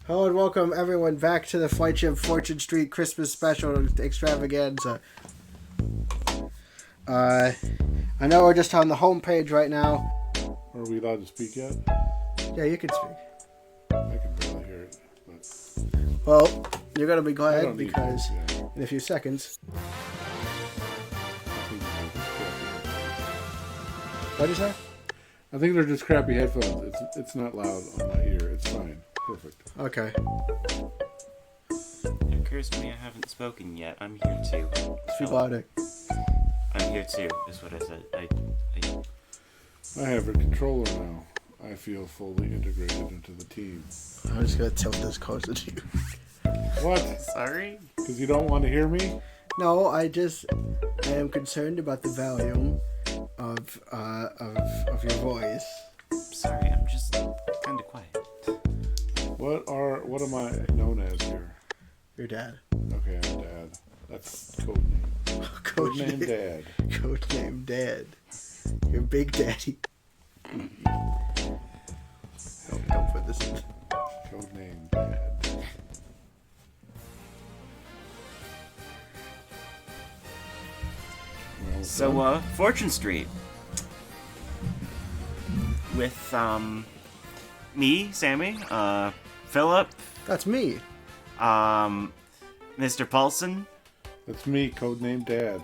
Hello and welcome everyone back to the Flightship Fortune Street Christmas Special Extravaganza. I know we're just on the home page right now. Are we allowed to speak yet? Yeah, you can speak. I can barely hear it. But Well, you're going to be I glad don't need because this, yeah. in a few seconds... What did you say? I think they're just crappy headphones. It's not loud on my ear. It's fine. Perfect. Okay. It occurs to me I haven't spoken yet. I'm here too. Speak louder. I'm here too, is what I said. I have a controller now. I feel fully integrated into the team. I'm just going to tilt this closer to you. What? Sorry? Because you don't want to hear me? No, I am concerned about the volume of your voice. Sorry, I'm just kind of quiet. What am I known as here? Your dad. Okay, I'm Dad. That's code name. Code name Dad. Codename Dad. Your big daddy. Don't put this in. Code name Dad. Well, So, Fortune Street. With, me, Sammy, Philip, That's me. Mr. Paulson, that's me, code name Dad.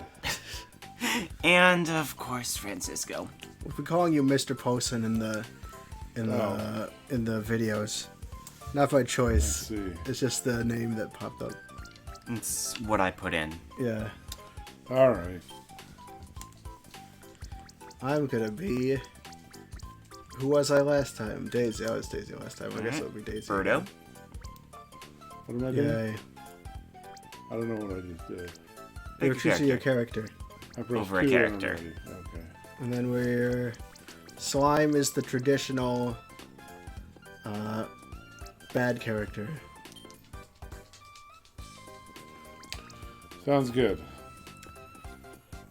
and, of course, Francisco. We've been calling you Mr. Paulson in the videos. Not by Let's choice. see. It's just the name that popped up. It's what I put in. Yeah. All right. I'm gonna be. Who was I last time? Daisy. I was Daisy last time. I guess it'll be Daisy. Birdo. What am I doing? Yay. I don't know what I just did. You're Pick a choosing your character. character. I pressed Over a 2 character. already. Okay. And then we're. Slime is the traditional. Bad character. Sounds good.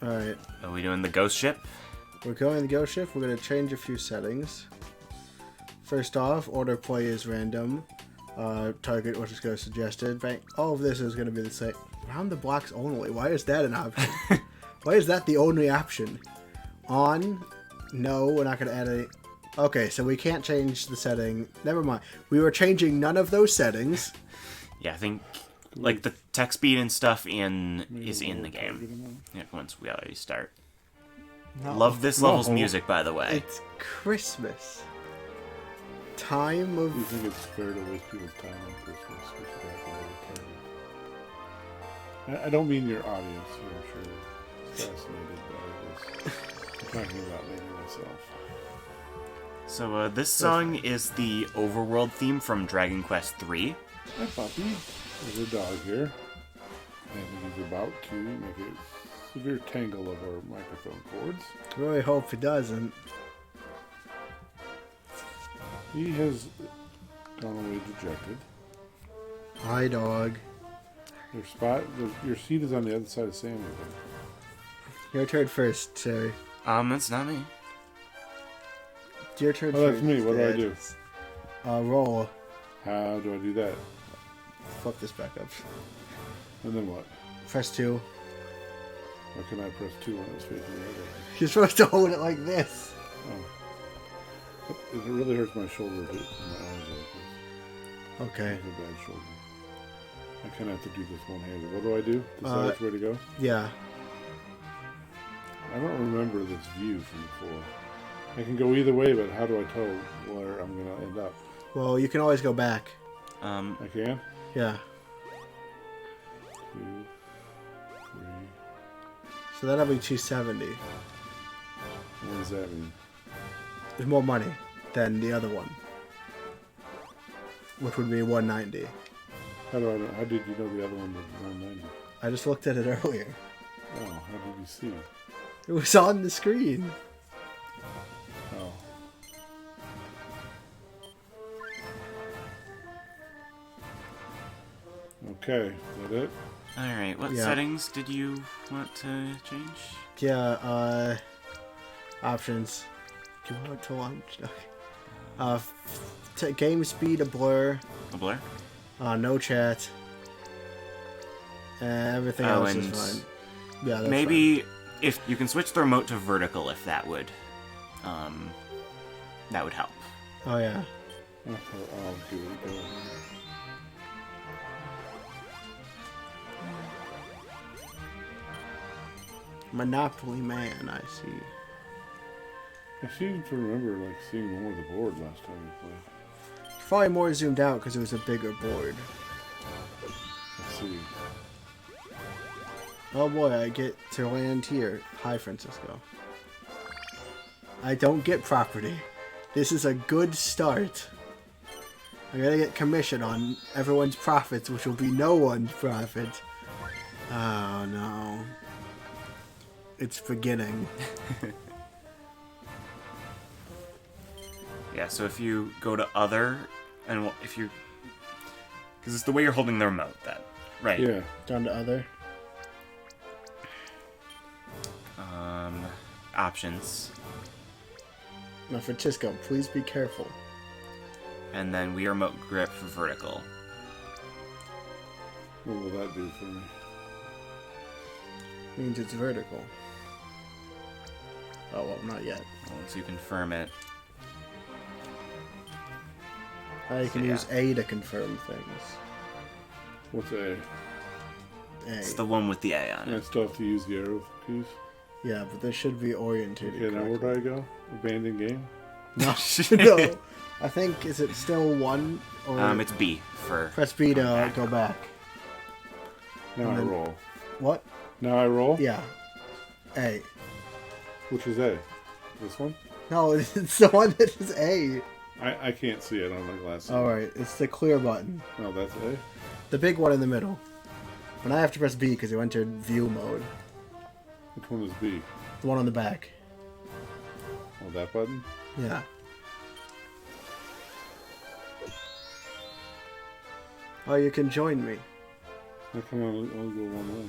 Alright. Are we doing the ghost ship? We're going to Ghost Shift. We're going to change a few settings. First off, order play is random. Target, which is go suggested. Bank. All of this is going to be the same. Round the blocks only. Why is that an option? Why is that the only option? On. No, we're not going to add any. Okay, so we can't change the setting. Never mind. We were changing none of those settings. Yeah, I think, like, the tech speed and stuff is in the game. Yeah, once we already start. No. Love this level's No. music, by the way. It's Christmas. Time of. Do you think it's fair to waste people's time on Christmas? We should have a little time. I don't mean your audience, who I'm sure is fascinated by this. I'm talking about maybe myself. So, this song is the overworld theme from Dragon Quest III. Hi, puppy. There's a dog here. I think he's about to make a severe tangle of our microphone cords. I really hope it doesn't. He has gone away dejected. Hi, dog. Your seat is on the other side of Sammy. Your turn first, Terry. That's not me. Your turn Oh, first. that's me. What do I Dad. do? Roll. How do I do that? Flip this back up. And then what? Press 2. Or can I press 2 when it's facing the other way? You're supposed to hold it like this. Oh. It really hurts my shoulder to my arms like this. I Okay. have a bad shoulder. I kind of have to do this one-handed. What do I do? Decide which way to go? Yeah. I don't remember this view from before. I can go either way, but how do I tell where I'm going to end up? Well, you can always go back. I can? Yeah. 2, 3. So that'll be 270. What does that mean? There's more money than the other one, which would be 190. How do I know? How did you know the other one was 190? I just looked at it earlier. Oh, how did you see? It was on the screen. Oh. Okay, is that it? Alright, what Yeah. settings did you want to change? Yeah, options. Do you want to launch? Okay. Game speed a blur. A blur? No chat. Everything else is fine. Yeah, that's maybe if you can switch the remote to vertical, if that would help. Oh yeah. I'll do it. Monopoly Man, I see. I seem to remember like seeing more of the board last time we played. It's probably more zoomed out because it was a bigger board. Let's see. Oh boy, I get to land here. Hi, Francisco. I don't get property. This is a good start. I gotta get commission on everyone's profits, which will be no one's profit. Oh no. It's beginning. Yeah, so if you go to other, and if you... Because it's the way you're holding the remote, that, right? Yeah. Down to other. Options. Now, Francisco, please be careful. And then Wii Remote Grip for vertical. What will that do for me? Means it's vertical. Oh, well, not yet. Once you confirm it. You can use A to confirm things. What's A? A. It's the one with the A on I it. still have to use the arrow keys. Yeah, but this should be orientated. Okay, now where do I go? Abandon game? No, no. I think, is it still 1? Or It's B for... press B to go back. Now And I then- roll. What? Now I roll? Yeah. A. Which is A? This one? No, it's the one that is A. I can't see it on my glasses. Alright, it's the clear button. No, that's A? The big one in the middle. But I have to press B because it entered view mode. Which one is B? The one on the back. Oh, that button? Yeah. Oh, you can join me. How come I'll go one way?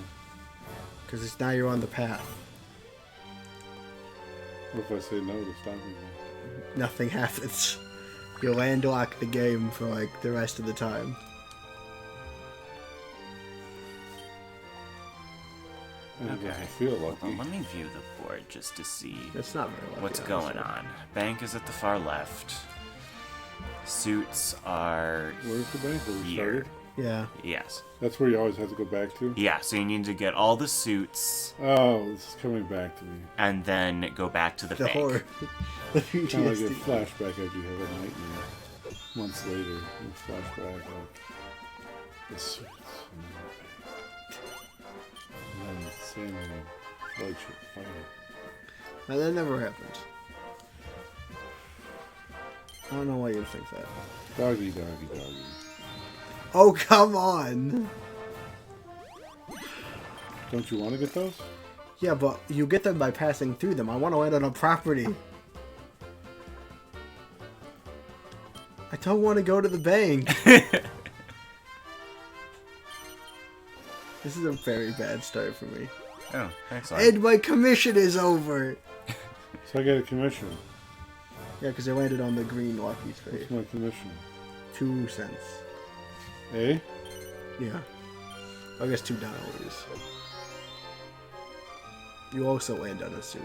Because now you're on the path. What if I say no to stopping me? Nothing happens. You'll landlock the game for like the rest of the time. Okay. I feel lucky. Well, let me view the board just to see It's not very lucky, what's honestly. going on. Bank is at the far left. Suits are Where's the bank where we here. started? Yeah. Yes. That's where you always have to go back to? Yeah, so you need to get all the suits Oh, this is coming back to me. and then go back to the The bank. horror. The Kind of like a PTSD. flashback after you have a nightmare. Months later, you flashback like the suits and then the Sammy and Flightship fighting. No, that never happened. I don't know why you'd think that. Doggy, doggy, doggy. Oh, come on! Don't you want to get those? Yeah, but you get them by passing through them. I want to land on a property. I don't want to go to the bank. This is a very bad start for me. Oh, excellent. And my commission is over! So I get a commission. Yeah, because I landed on the green lucky space. What's my commission? 2 cents. A? Yeah. I guess $2. You also land on a suit.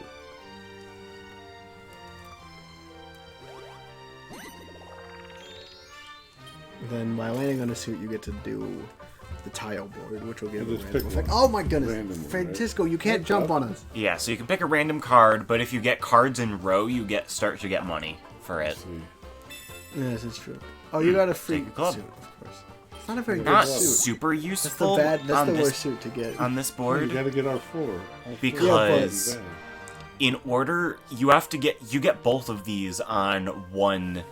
Then by landing on a suit, you get to do the tile board, which will give a Just random pick effect. one. Oh my goodness, Random one, right? Francisco, you can't jump on us. Yeah, so you can pick a random card, but if you get cards in row, you start to get money for it. Let's see. Yes, it's true. Oh, you got a free Take a club. suit, of course. It's not a very Not good suit. super That's the useful bad. That's on the this worst suit to get. on this You board gotta get our 4. Our 4. because Yeah, in order you have to get both of these on one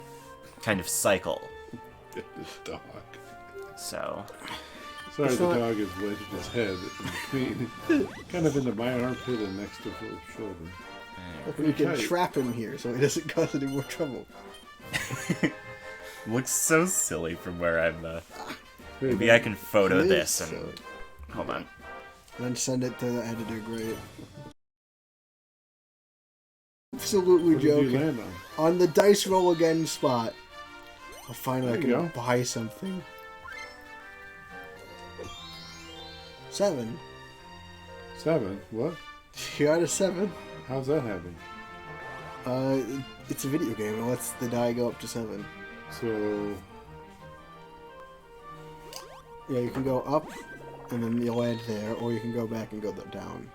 kind of cycle. Get this dog. So Sorry, It's the not- dog has wedged his head in between. Kind of into my armpit and next to his shoulder. We can tight. trap him here so he doesn't cause any more trouble. looks so silly from where I'm. Hey, Maybe I can photo It is this and silly. hold on. Then send it to the editor. Great. Absolutely what did you joking. land on? On the dice roll again spot. Oh, finally, I There you can go. buy something. 7. 7? What? You're out of 7. How's that happen? It's a video game. It lets the die go up to 7. So, Yeah, you can go up, and then you'll land there, or you can go back and go down.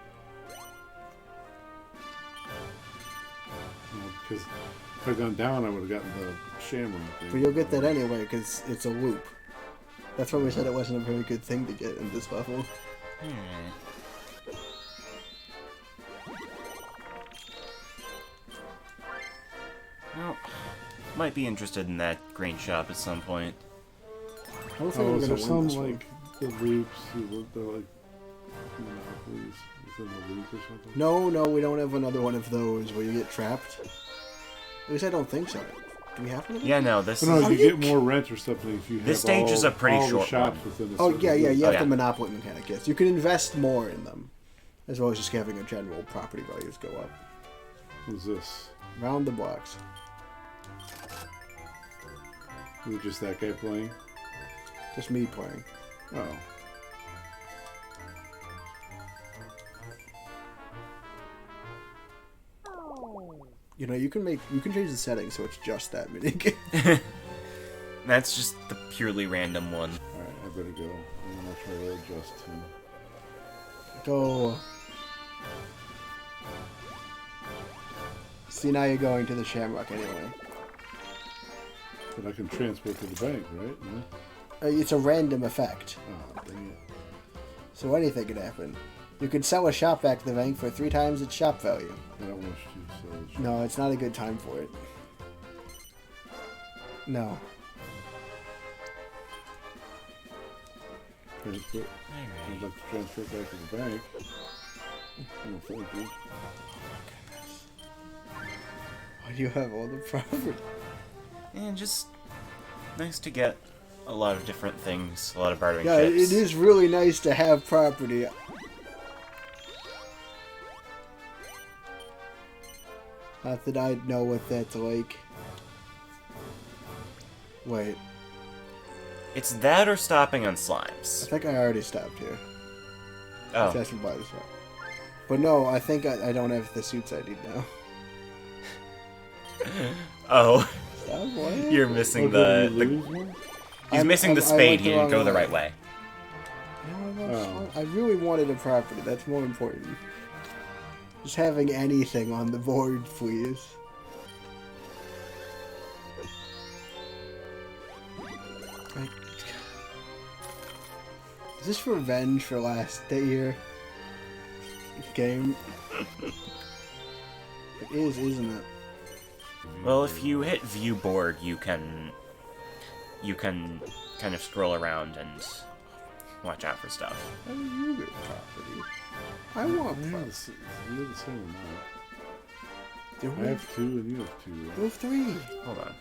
because if I'd gone down, I would have gotten the shamrock thing. But you'll get that anyway, because it's a loop. That's why we said it wasn't a very good thing to get in this level. Well, might be interested in that green shop at some point. I don't think Oh, we're is gonna there win some, this one. like, the loops, they're like, monopolies within the loop or something? No, we don't have another one of those where you get trapped. At least I don't think so. Do we have one of those? Yeah, no, this But no, is... you get more rent or something if you have This stage all, is a pretty all short the shops one. within a Oh, certain yeah, loop. you have yeah. the Monopoly mechanic, yes. You can invest more in them, as well as just having a general property values go up. Who's this? Round the blocks. Is it just that guy playing? Just me playing. Oh. You know, you can change the settings so it's just that minigame. That's just the purely random one. Alright, I better go. I'm gonna try to adjust him. Go. See, now you're going to the Shamrock anyway. But I can transport to the bank, right? No? It's a random effect, Oh, dang it. so anything could happen. You could sell a shop back to the bank for 3 times its shop value. I don't wish to, so it's... No, it's not a good time for it. No. Transport. I'd like to transfer it back to the bank. Oh, thank you. Why do you have all the property? And just nice to get a lot of different things, a lot of bartering Yeah, chips. it is really nice to have property. Not that I know what that's like. Wait, It's that or stopping on I slimes. think I already stopped here. Oh, That's what by this way. But no, I think I don't have the suits I need now. oh, Stop playing. you're missing Oh, did we the. lose one? He's missing the I spade. went He the didn't wrong go the way. right way. Oh. I really wanted a property. That's more important. Just having anything on the board, please. Is this revenge for last year game? It is, isn't it? Well, if you hit view board, you can kind of scroll around and watch out for stuff. How do you get property? I want Yeah, property. we're the same amount. Do I we? have 2 and you have 2, right? You have 3. Hold on.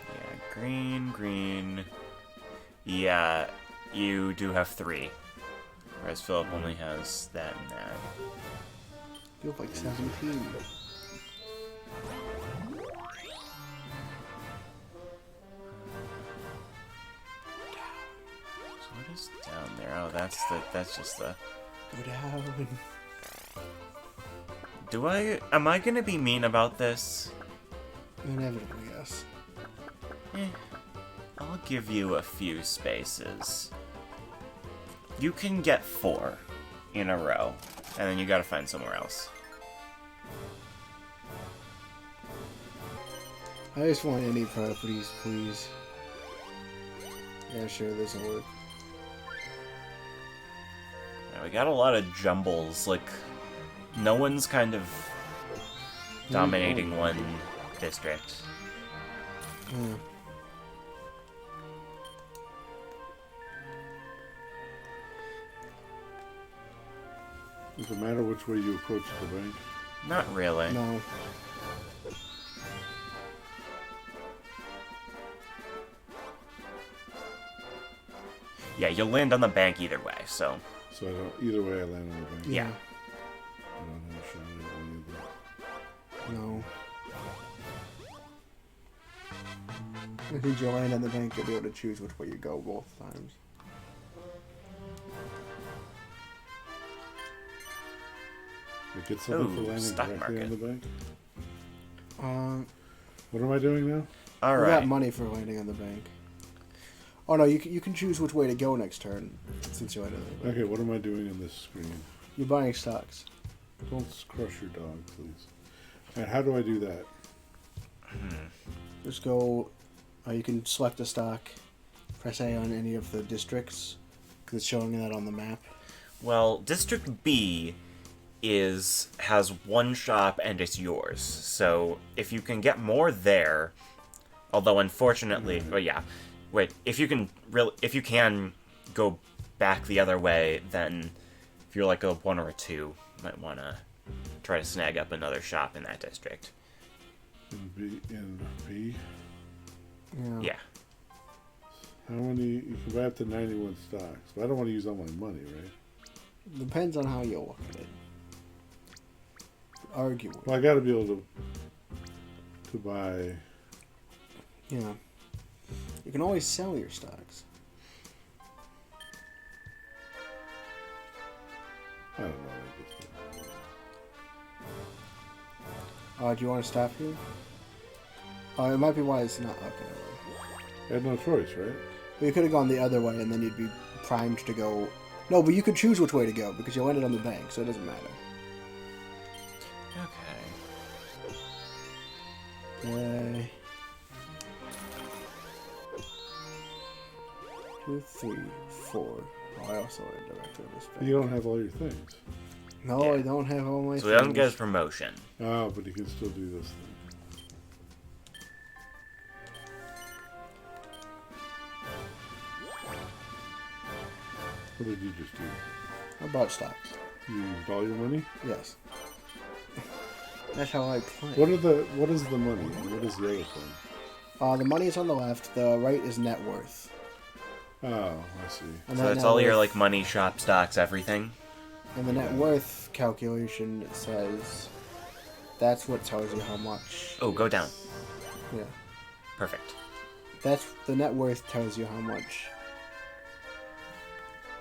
Yeah, green. Yeah, you do have 3. Whereas Philip only has that and that. You have like 17. So what is down there? Oh, that's just the... Go down. Am I gonna be mean about this? Inevitably, yes. I'll give you a few spaces. You can get 4 in a row, and then you gotta find somewhere else. I just want any properties, please. Yeah, sure, this will work. Yeah, we got a lot of jumbles, like, no one's kind of dominating one district. Hmm. Does it matter which way you approach the bank? Not really. No. Yeah, you'll land on the bank either way, so... So I don't, either way I land on the bank. Yeah. I don't have a shot at any of that. No. If you land on the bank, you'll be able to choose which way you go both times. You get something for landing stock directly market. on the bank? Uh, What am I doing now? All we right. got money for landing on the bank. Oh no, you can choose which way to go next turn, since you landed on the bank. Okay, what am I doing on this screen? You're buying stocks. Don't crush your dog, please. And how do I do that? Just go. You can select a stock. Press A on any of the districts, because it's showing that on the map. Well, District B has one shop and it's yours. So if you can get more there, although unfortunately, well, yeah, wait, if you can go back the other way, then if you're like a 1 or a 2, you might want to try to snag up another shop in that district. In B? Yeah. How many? You can buy up to 91 stocks, but I don't want to use all my money, right? Depends on how you look at it. Arguably. Well, I got to be able to buy. Yeah. You can always sell your stocks. I don't know. I just, Do you want to stop here? It might be wise not. Okay. I had no choice, right? Well, you could have gone the other way, and then you'd be primed to go. No, but you could choose which way to go because you landed on the bank, so it doesn't matter. Okay. 2, 3, 4. Oh, I also landed directly on this bank. You don't have all your things. No, Yeah. I don't have all my So he doesn't things. get his promotion. Oh, but you can still do this thing. What did you just do? I bought stocks. You used all your money? Yes. That's how I play. What is the money? And what is the other thing? The money is on the left. The right is net worth. Oh, I see. And So that that's net all your worth- like money, shop, stocks, everything. And the net worth calculation says that's what tells you how much. Oh, go down. Yeah. Perfect. That's the net worth tells you how much.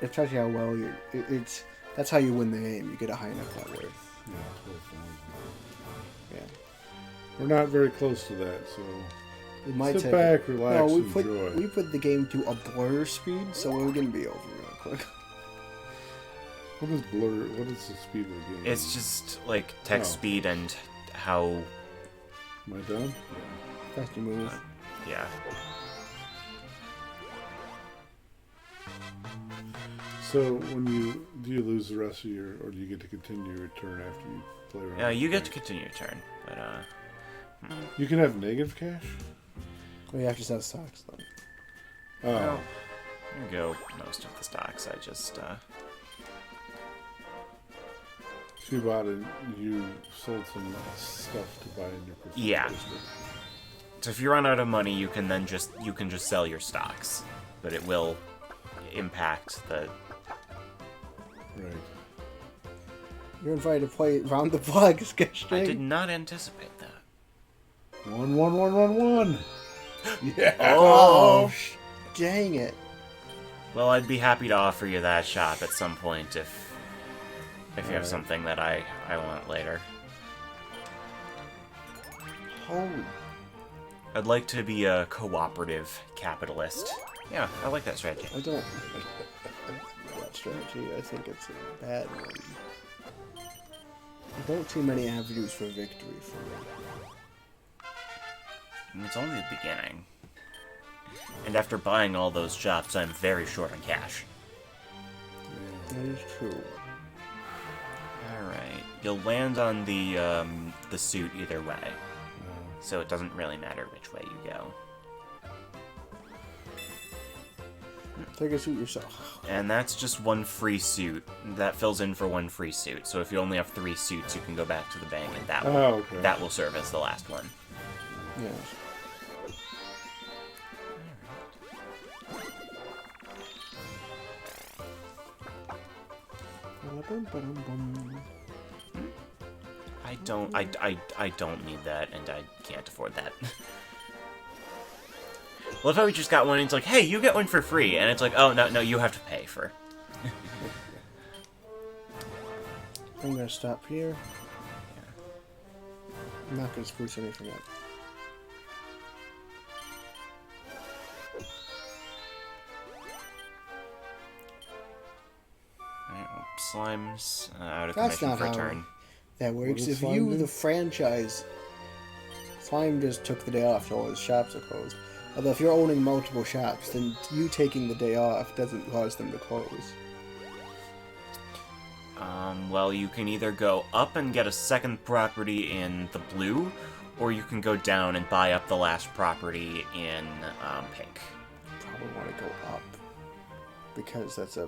It tells you how well you. It's that's how you win the game. You get a high enough net worth. Yeah, 12,000. Yeah. We're not very close to that, so It might sit take. back, relax, No, enjoy. we put the game to a blur speed, so we're gonna be over real quick. What is blur? What is the speed of the game? It's just like text Oh. speed and how. Am I done? Faster move. Yeah. So when do you lose the rest of your, or do you get to continue your turn after you play around? Yeah, you get to continue your turn, but You can have negative cash. We have to sell stocks though. Oh, Well, there you go. Most of the stocks, I just so you bought it. You sold some stuff to buy in your personal Yeah. district. So if you run out of money, you can just sell your stocks, but it will impact the. Right. You're invited to play round the block, sketch I did thing. not anticipate that. 1, 1, 1, 1, 1. Yeah. Oh, dang it! Well, I'd be happy to offer you that shop at some point if you have Alright. something that I want later. Holy. I'd like to be a cooperative capitalist. Yeah, I like that strategy. I don't like that strategy. I think it's a bad one. I don't see many avenues for victory for me. And it's only the beginning. And after buying all those shops, I'm very short on cash. That is true. Alright. You'll land on the suit either way. So it doesn't really matter which way you go. Take a suit yourself. And that's just one free suit. That fills in for one free suit. So if you only have 3 suits, you can go back to the bank and that will serve as the last one. Yes. I don't need that, and I can't afford that. Well, if I just got one, and it's like, hey, you get one for free, and it's like, oh no, you have to pay for. I'm gonna stop here. I'm not gonna spruce anything up. Alright, well, Slime's out of That's commission not for a how turn. that What works. does If Slime you, do? the franchise, Slime just took the day off, so all his shops are closed. Although if you're owning multiple shops, then you taking the day off doesn't cause them to close. Well, you can either go up and get a second property in the blue, or you can go down and buy up the last property in pink. Probably want to go up because that's a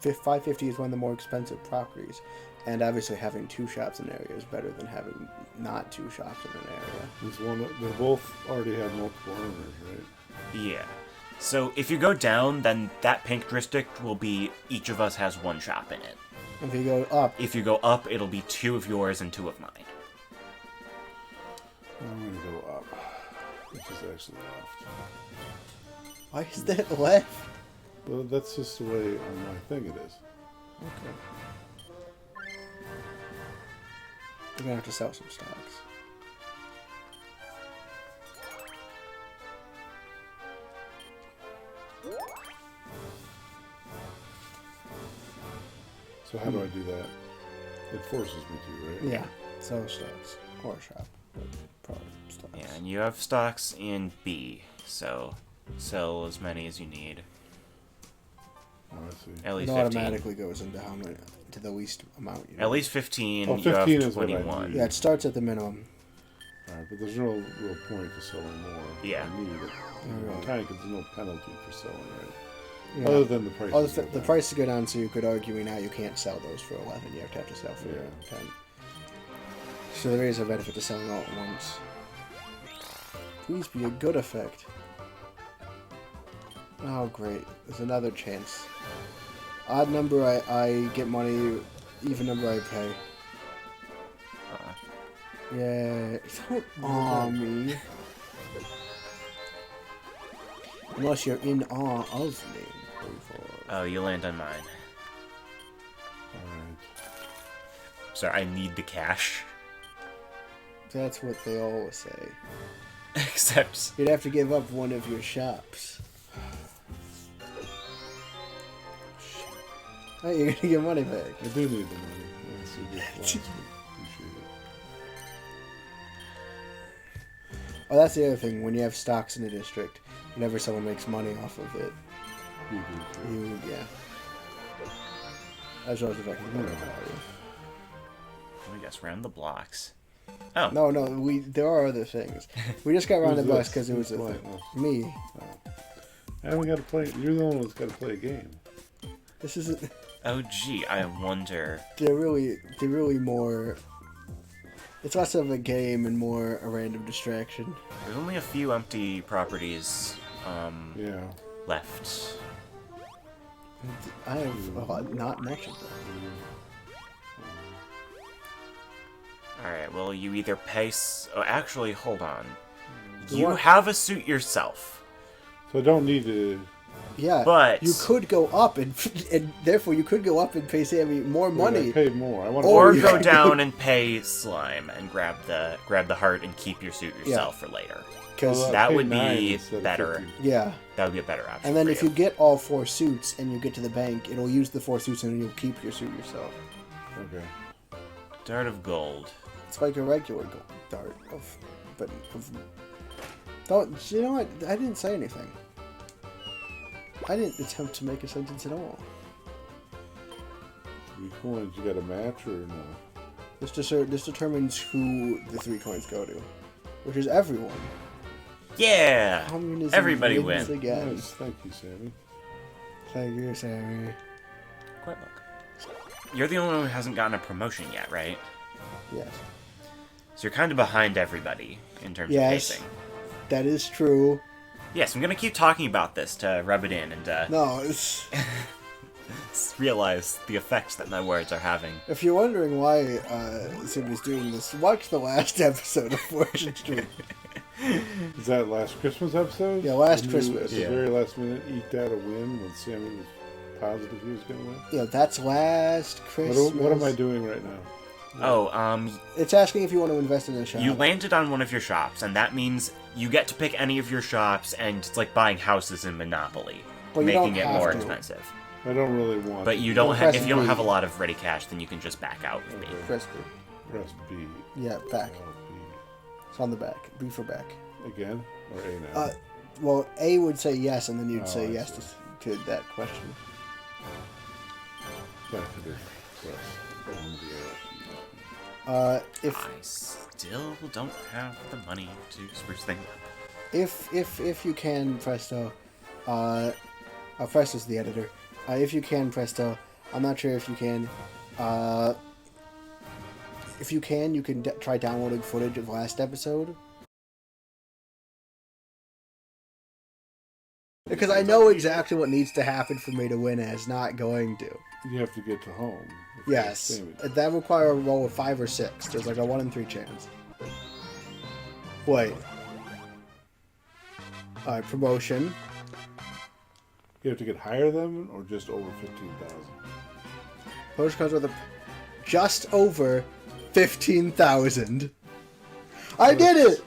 550 is one of the more expensive properties, and obviously having two shops in an area is better than having not two shops in an area. There's one. They both already have multiple owners, right? Yeah. So if you go down, then that pink district will be each of us has one shop in it. If you go up, If you go up, it'll be 2 of yours and 2 of mine. I'm gonna go up, which is actually left. why is that left? Well, that's just the way on my thing it is. Okay. You're gonna have to sell some stocks. So how do I do that? It forces me to, right? Yeah, sell stocks or shop, but probably stocks. Yeah, and you have stocks in B, so sell as many as you need. Oh, I see. At It least 15. automatically goes into how many, to the least amount. You At least 15. Oh, you 15 have is what I 21. need. Yeah, it starts at the minimum. Alright, but there's no real point to selling more. Yeah. I need it. Alright. Kind of, 'cause there's no penalty for selling, right? Yeah. Other than the price. Oh, the prices go down, so you could argue now you can't sell those for 11. You have to sell for Yeah. 10. So there is a benefit to selling all at once. Please be a good effect. Oh, great. There's another chance. Odd number I get money, even number I pay. Yeah. Don't awe me. Unless you're in awe of me. Oh, you land on mine. Alright. Sorry, I need the cash. That's what they always say. Except, You'd have to give up one of your shops. Oh, you're gonna get money back. I do need the money. Yes, you did last week. Appreciate it. Oh, that's the other thing. When you have stocks in a district, whenever someone makes money off of it, You do too. yeah. As well as if I can get value. I guess round the blocks. Oh, No, there are other things. We just got around the Who's bus this? because it was a Who's thing. playing? Me. I haven't got to play. You're the one that's got to play a game. This isn't. oh gee, I wonder. They're really more. It's less of a game and more a random distraction. There's only a few empty properties Yeah. left. I have not much of them. Alright, well, you either pay... Oh, actually, hold on. The You what? have a suit yourself. So I don't need to. Yeah, But- you could go up and therefore you could go up and pay Sammy more money. I paid more. I want Or you go could- down and pay Slime and grab the heart and keep your suit yourself for later. Because Well, That paid would 9 be instead of better. 50. yeah, That would be a better option. and then for if you get all 4 suits and you get to the bank, it'll use the 4 suits and you'll keep your suit yourself. Okay. Dart of Gold. It's like a regular gold dart don't you know what? I didn't say anything. I didn't attempt to make a sentence at all. You coins, you got a match or no? This determines who the 3 coins go to, which is everyone. Yeah! Communism Everybody wins win. again. Nice. Thank you, Sammy. Thank you, Sammy. Quite luck. You're the only one who hasn't gotten a promotion yet, right? Yes, So you're kind of behind everybody in terms of Yes. pacing. that is true. Yes, I'm gonna keep talking about this to rub it in and No, it's. realize the effects that my words are having. If you're wondering why Sammy's doing this, watch the last episode of Fortune Street. Is that last Christmas episode? Yeah, last When Christmas. You, at the very last minute, eked out a win when Sammy was positive he was going to win? Yeah, that's last Christmas. What am I doing right now? It's asking if you want to invest in a shop. You landed on one of your shops, and that means you get to pick any of your shops, and it's like buying houses in Monopoly, But you making don't it have more to. expensive. I don't really want But you to. don't Well, have. press If you don't B. have a lot of ready cash, then you can just back out with B. Okay. Press B. Press B. Yeah, back. Oh, It's on the back. B for back. B. Again? Or A now? Well, A would say yes, and then you'd say I yes see. to that question. Back to the press. On the arrow key. If I still don't have the money to spruce things up. if you can, Presto. Presto's the editor. If you can, Presto. I'm not sure if you can. If you can, you can try downloading footage of last episode. Because I know exactly what needs to happen for me to win, and it's not going to. You have to get to home. Yes. Sammy. That require a roll of 5 or 6. There's like a 1 in 3 chance. Wait. Alright, promotion. You have to get higher than or just over 15,000? Promotion comes with a just over 15,000. I did it!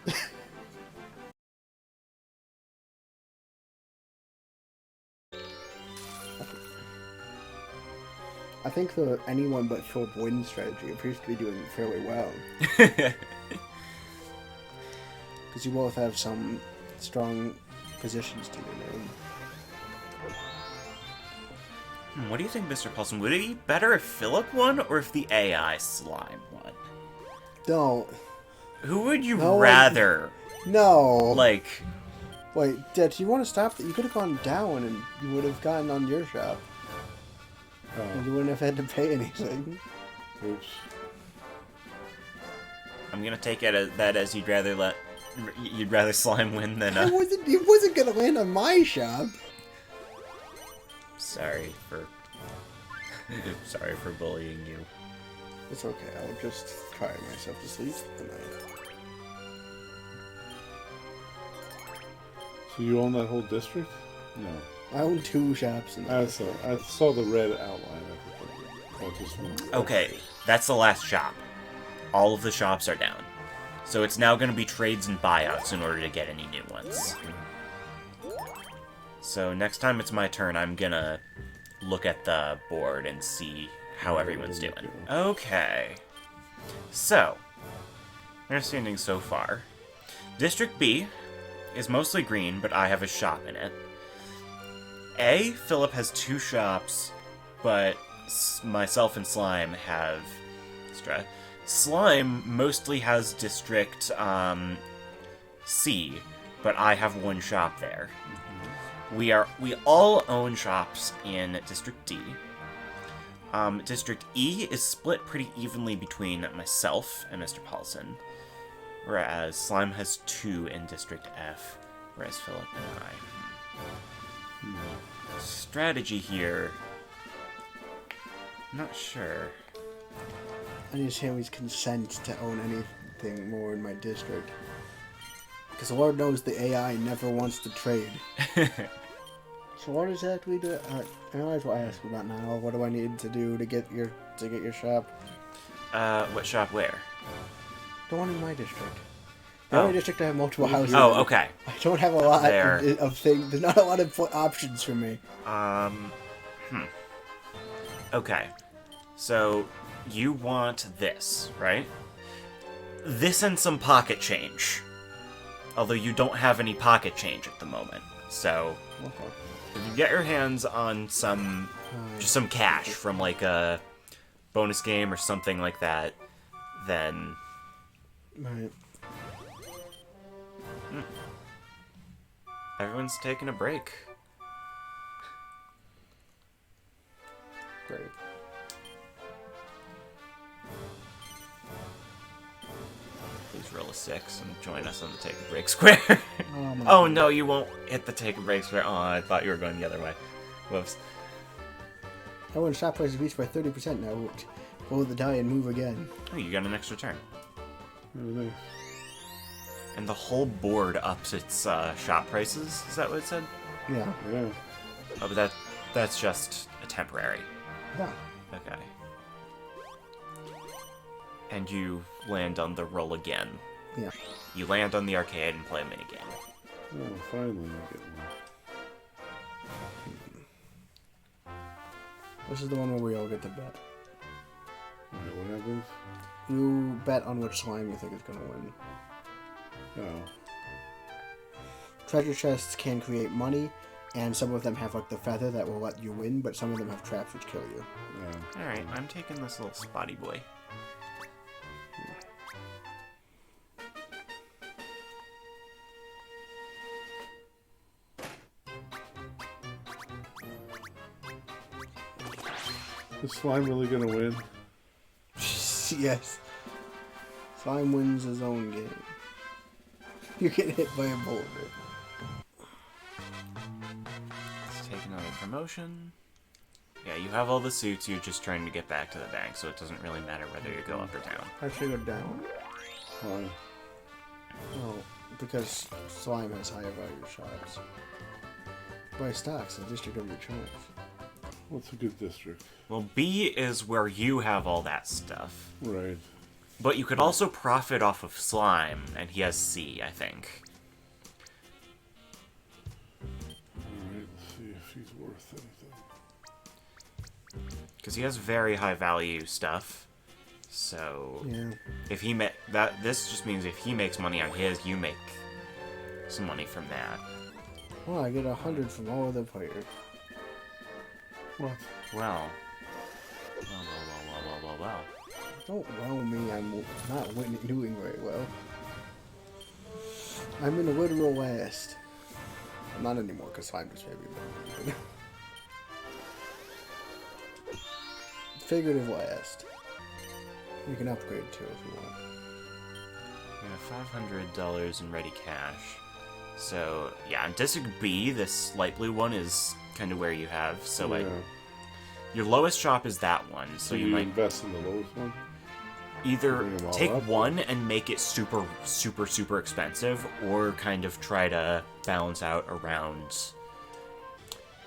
I think the anyone but Philip win strategy appears to be doing fairly well. Because you both have some strong positions to your name. What do you think, Mr. Paulson? Would it be better if Philip won or if the AI slime won? Don't. Who would you No, rather? No. Like, Wait, Dad, do you want to stop that? You could have gone down and you would have gotten on your shop. And you wouldn't have had to pay anything. Oops. I'm gonna take it as you'd rather slime win than It wasn't gonna land on my shop. Sorry for bullying you. It's okay, I'll just cry myself to sleep tonight. So you own that whole district? No. I own 2 shops in I there. saw the red outline. Oh, just one. Okay, that's the last shop. All of the shops are down. So it's now gonna be trades and buyouts in order to get any new ones. So next time it's my turn, I'm gonna look at the board and see how everyone's doing. Okay. So, understanding so far. District B is mostly green, but I have a shop in it. A, Philip has 2 shops, but myself and Slime have extra. Slime mostly has District C, but I have 1 shop there. We all own shops in District D. District E is split pretty evenly between myself and Mr. Paulson, whereas Slime has 2 in District F, whereas Philip and I. Strategy here. Not sure. I need Sammy's consent to own anything more in my district. Because the Lord knows the AI never wants to trade. So what exactly do I might as well ask about now. What do I need to do to get your shop? What shop where? The one in my district. The only district I have multiple houses. Oh, in. okay. I don't have a lot There. of things. There's not a lot of options for me. Okay. So, you want this, right? This and some pocket change. Although you don't have any pocket change at the moment. So, Okay. if you get your hands on just some cash from like a bonus game or something like that, then... Right. Everyone's taking a break. Great. Please roll a 6 and join us on the take a break square. Oh no, you won't hit the take a break square. Oh, I thought you were going the other way. Whoops. I won shop prices reached by 30% now. Roll the die and move again. Oh, you got an extra turn. Really nice. And the whole board ups its shop prices. Is that what it said? Yeah. Yeah. Oh, but that's just a temporary. Yeah. Okay. And you land on the roll again. Yeah. You land on the arcade and play a minigame. Oh, finally I get one. This is the one where we all get to bet. Alright, what happens? You bet on which slime you think is going to win. Oh. Treasure chests can create money, and some of them have like the feather that will let you win, but some of them have traps which kill you. Yeah. Alright, I'm taking this little spotty boy. Is slime really gonna win? Yes. Slime wins his own game. You get hit by a boulder. Let's take another promotion. Yeah, you have all the suits, you're just trying to get back to the bank, so it doesn't really matter whether you go up or down. I should go down. Why? Oh, because slime has higher value shops. Buy stocks in the district of your choice. What's a good district? Well, B is where you have all that stuff. Right. But you could also profit off of slime, and he has C, I think. Alright, let's see if he's worth anything. Because he has very high value stuff. So Yeah. if he this just means if he makes money on his, you make some money from that. Well, I get 100 from all other players. What? Well. Well. Don't well me, I'm not doing very well. I'm in the literal last. Not anymore, because slime just made me figurative last. You can upgrade too if you want. You have $500 in ready cash. So, yeah, on District B, this light blue one is kind of where you have. So, like, your lowest shop is that one. So you might invest in the lowest one? either Bring them all take up, one and make it super, super, super expensive, or kind of try to balance out around.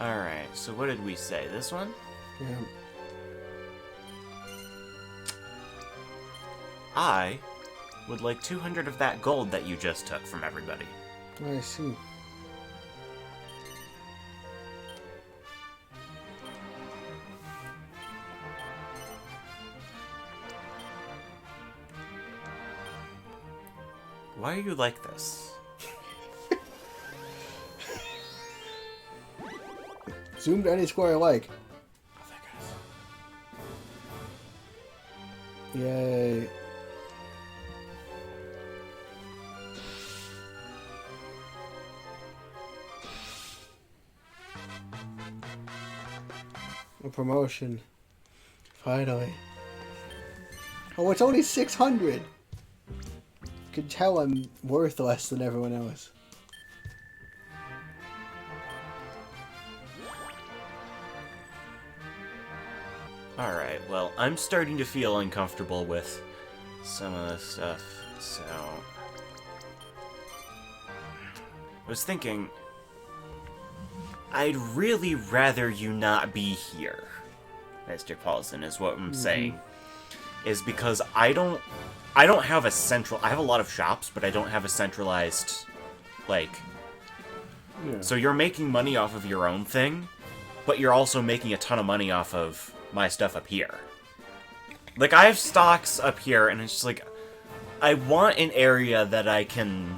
Alright, so what did we say? This one? Yeah. I would like 200 of that gold that you just took from everybody. I see. Why are you like this? Zoom to any square I like. Oh, that Yay. A promotion. Finally. Oh, it's only 600! You can tell I'm worth less than everyone else. Alright, well, I'm starting to feel uncomfortable with some of this stuff, so... I was thinking... I'd really rather you not be here, Mr. Paulson, is what I'm saying. Is because I don't have a central... I have a lot of shops, but I don't have a centralized, like... Yeah. So you're making money off of your own thing, but you're also making a ton of money off of my stuff up here. Like, I have stocks up here, and it's just like... I want an area that I can...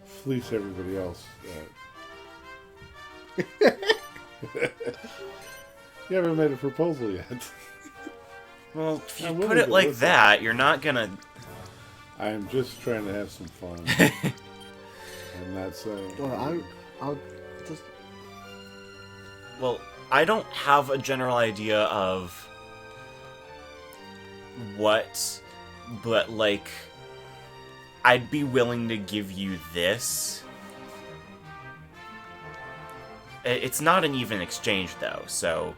Fleece everybody else. You haven't made a proposal yet. Well, if you I'm put willing it to like listen. that, you're not gonna... I am just trying to have some fun. I'm not saying. Well, I'll just... Well, I don't have a general idea of what, but, like, I'd be willing to give you this. It's not an even exchange, though, so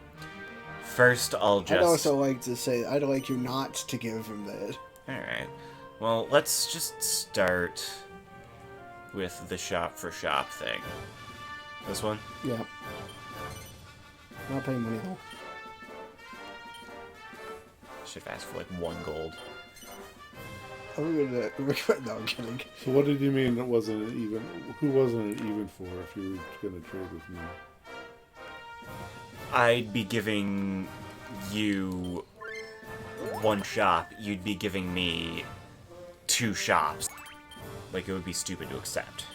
first I'll just... I'd also like to say, I'd like you not to give him that. Alright. Well, let's just start with the shop for shop thing. This one? Yeah. Not paying money though. Should have asked for like 1 gold. No, I'm kidding. So what did you mean it wasn't an even? Who wasn't it even for if you were going to trade with me? I'd be giving you 1 shop. You'd be giving me 2 shops. Like, it would be stupid to accept.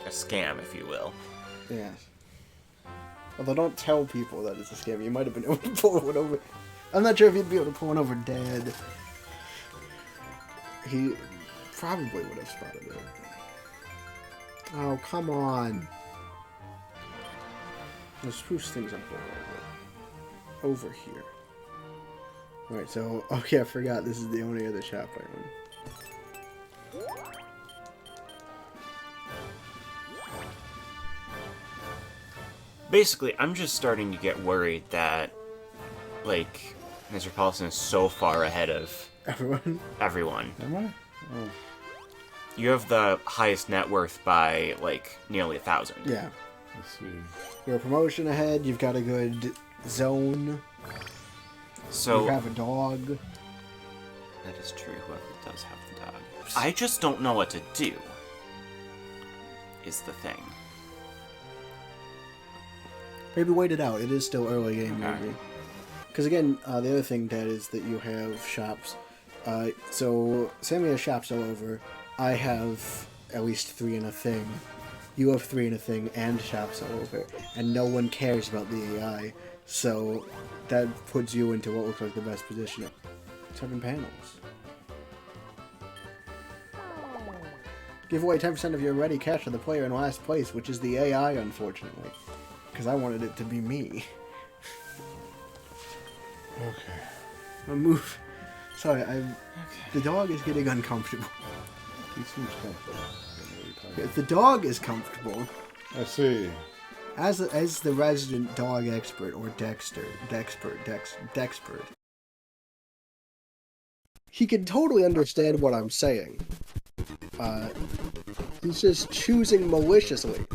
A scam, if you will. Yes. Although don't tell people that it's a scam. You might have been able to pull one over. I'm not sure if you'd be able to pull one over Dad. He probably would have spotted it. Oh, come on. Let's spruce things up a little bit. Over here. Alright, so, okay, I forgot this is the only other shop I own. Basically, I'm just starting to get worried that, like, Mr. Paulson is so far ahead of Everyone? Am I? Oh. You have the highest net worth by, like, nearly 1,000. Yeah. Let's see. You're a promotion ahead, you've got a good zone. So, you have a dog. that is true, whoever does have the dog. I just don't know what to do, is the thing. Maybe wait it out. It is still early game, Okay. maybe. Because again, the other thing, Dad, is that you have shops. So Sammy has shops all over. I have at least 3 in a thing. You have 3 in a thing and shops all over. And no one cares about the AI. So that puts you into what looks like the best position. 7 panels. Give away 10% of your ready cash to the player in last place, which is the AI, unfortunately. Because I wanted it to be me. Okay. I'll move. Sorry, the dog is getting uncomfortable. He seems comfortable. If the dog is comfortable, I see. as the resident dog expert, or Dexpert, he can totally understand what I'm saying. He's just choosing maliciously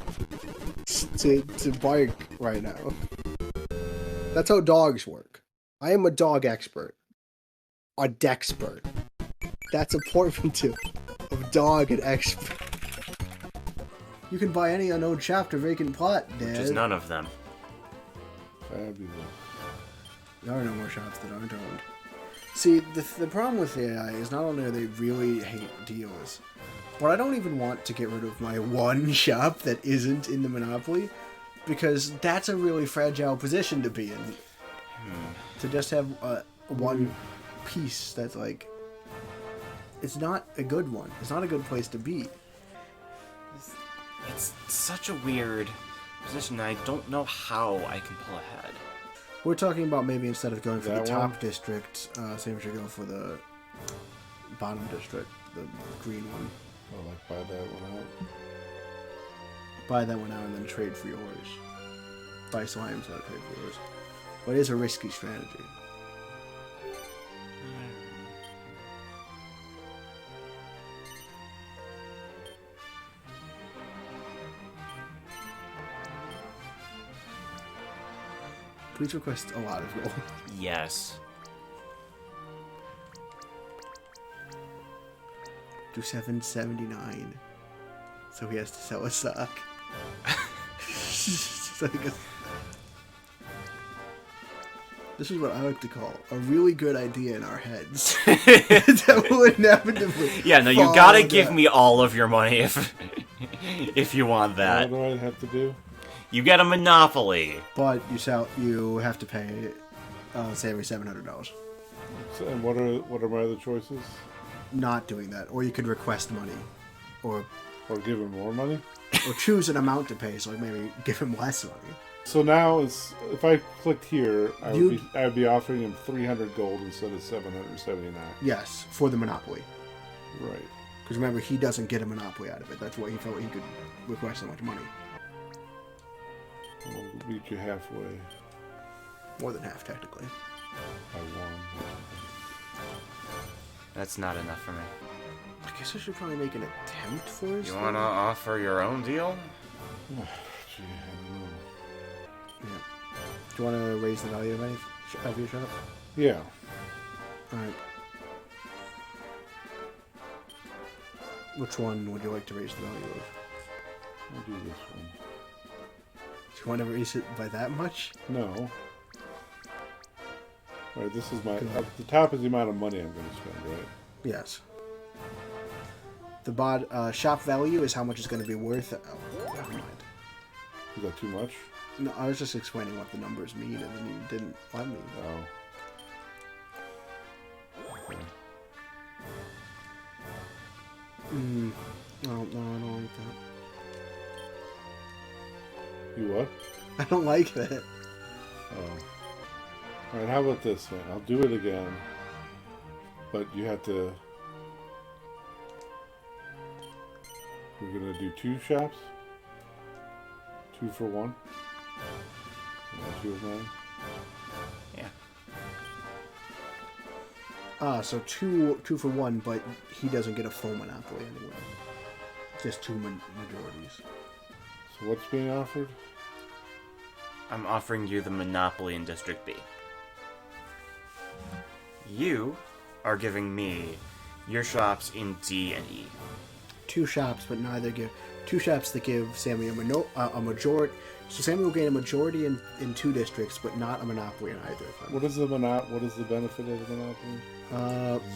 to bark right now. That's how dogs work. I am a dog expert. A Dexpert. That's a portmanteau of dog and expert. You can buy any unknown chapter vacant plot, Dad. Which is none of them. Fabulous. There are no more shops that aren't owned. See, the problem with the AI is not only do they really hate deals, but I don't even want to get rid of my one shop that isn't in the Monopoly, because that's a really fragile position to be in. To just have one piece that's like... It's not a good one. It's not a good place to be. It's such a weird position. I don't know how I can pull ahead. We're talking about maybe instead of going for the That top one? district, Sam should go for the bottom district, the green one. Oh, like buy that one out. Buy that one out and then trade for yours. Buy slimes out, trade for yours. But it is a risky strategy. Please request a lot of gold. Yes. Do 779. So he has to sell a sock. So I guess- this is what I like to call a really good idea in our heads. That will inevitably. Yeah, no, you fall gotta down. give me all of your money if you want What that. do I have to do? You get a monopoly. But you have to pay Sammy $700. So, and what are my other choices? Not doing that, or you could request money, or Or give him more money? choose an amount to pay. So like maybe give him less money. So now it's if I clicked here, I You- would be offering him 300 gold instead of 779. Yes, for the monopoly. Right. Because remember, he doesn't get a monopoly out of it. That's why he felt he could request so much money. We'll beat you halfway More than half, technically. by one. That's not enough for me. I guess I should probably make an attempt for it. You wanna offer your own deal? Oh, gee, I don't know. Yeah. Do you want to raise the value of any of your shop? Yeah. Alright. Which one would you like to raise the value of? I'll do this one. Do you want to raise it by that much? No. Alright, this is my... the top is the amount of money I'm going to spend, right? Yes. The shop value is how much it's going to be worth. Oh, never mind. Is that too much? No, I was just explaining what the numbers mean, and then you didn't let me. Oh. Okay. No, I don't like that. You what? I don't like that. Oh. Alright, how about this then? I'll do it again. But you have to... We're going to do 2 shops? 2 for 1? 2 of 9? Yeah. So two for 1, but he doesn't get a full monopoly anyway. Just 2 majorities. So what's being offered? I'm offering you the monopoly in District B. You are giving me your shops in D and E. 2 shops, but neither give... 2 shops that give Sammy a majority... So Sammy will gain a majority in 2 districts, but not a monopoly in either of them. What is the benefit of the monopoly?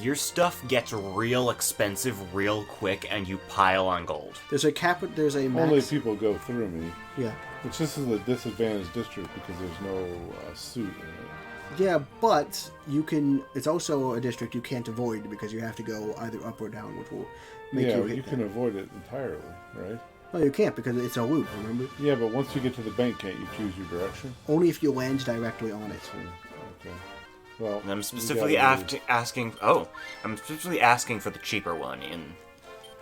Your stuff gets real expensive real quick, and you pile on gold. There's a max... Only people go through me. Yeah. Which this is a disadvantaged district because there's no suit in it. Yeah, but you can... It's also a district you can't avoid because you have to go either up or down, which will make you hit you can avoid it entirely, right? No, you can't because it's a loop, remember? Yeah, but once you get to the bank, can't you choose your direction? Only if you land directly on it. Okay. Well, and I'm specifically asking... Oh, I'm specifically asking for the cheaper one in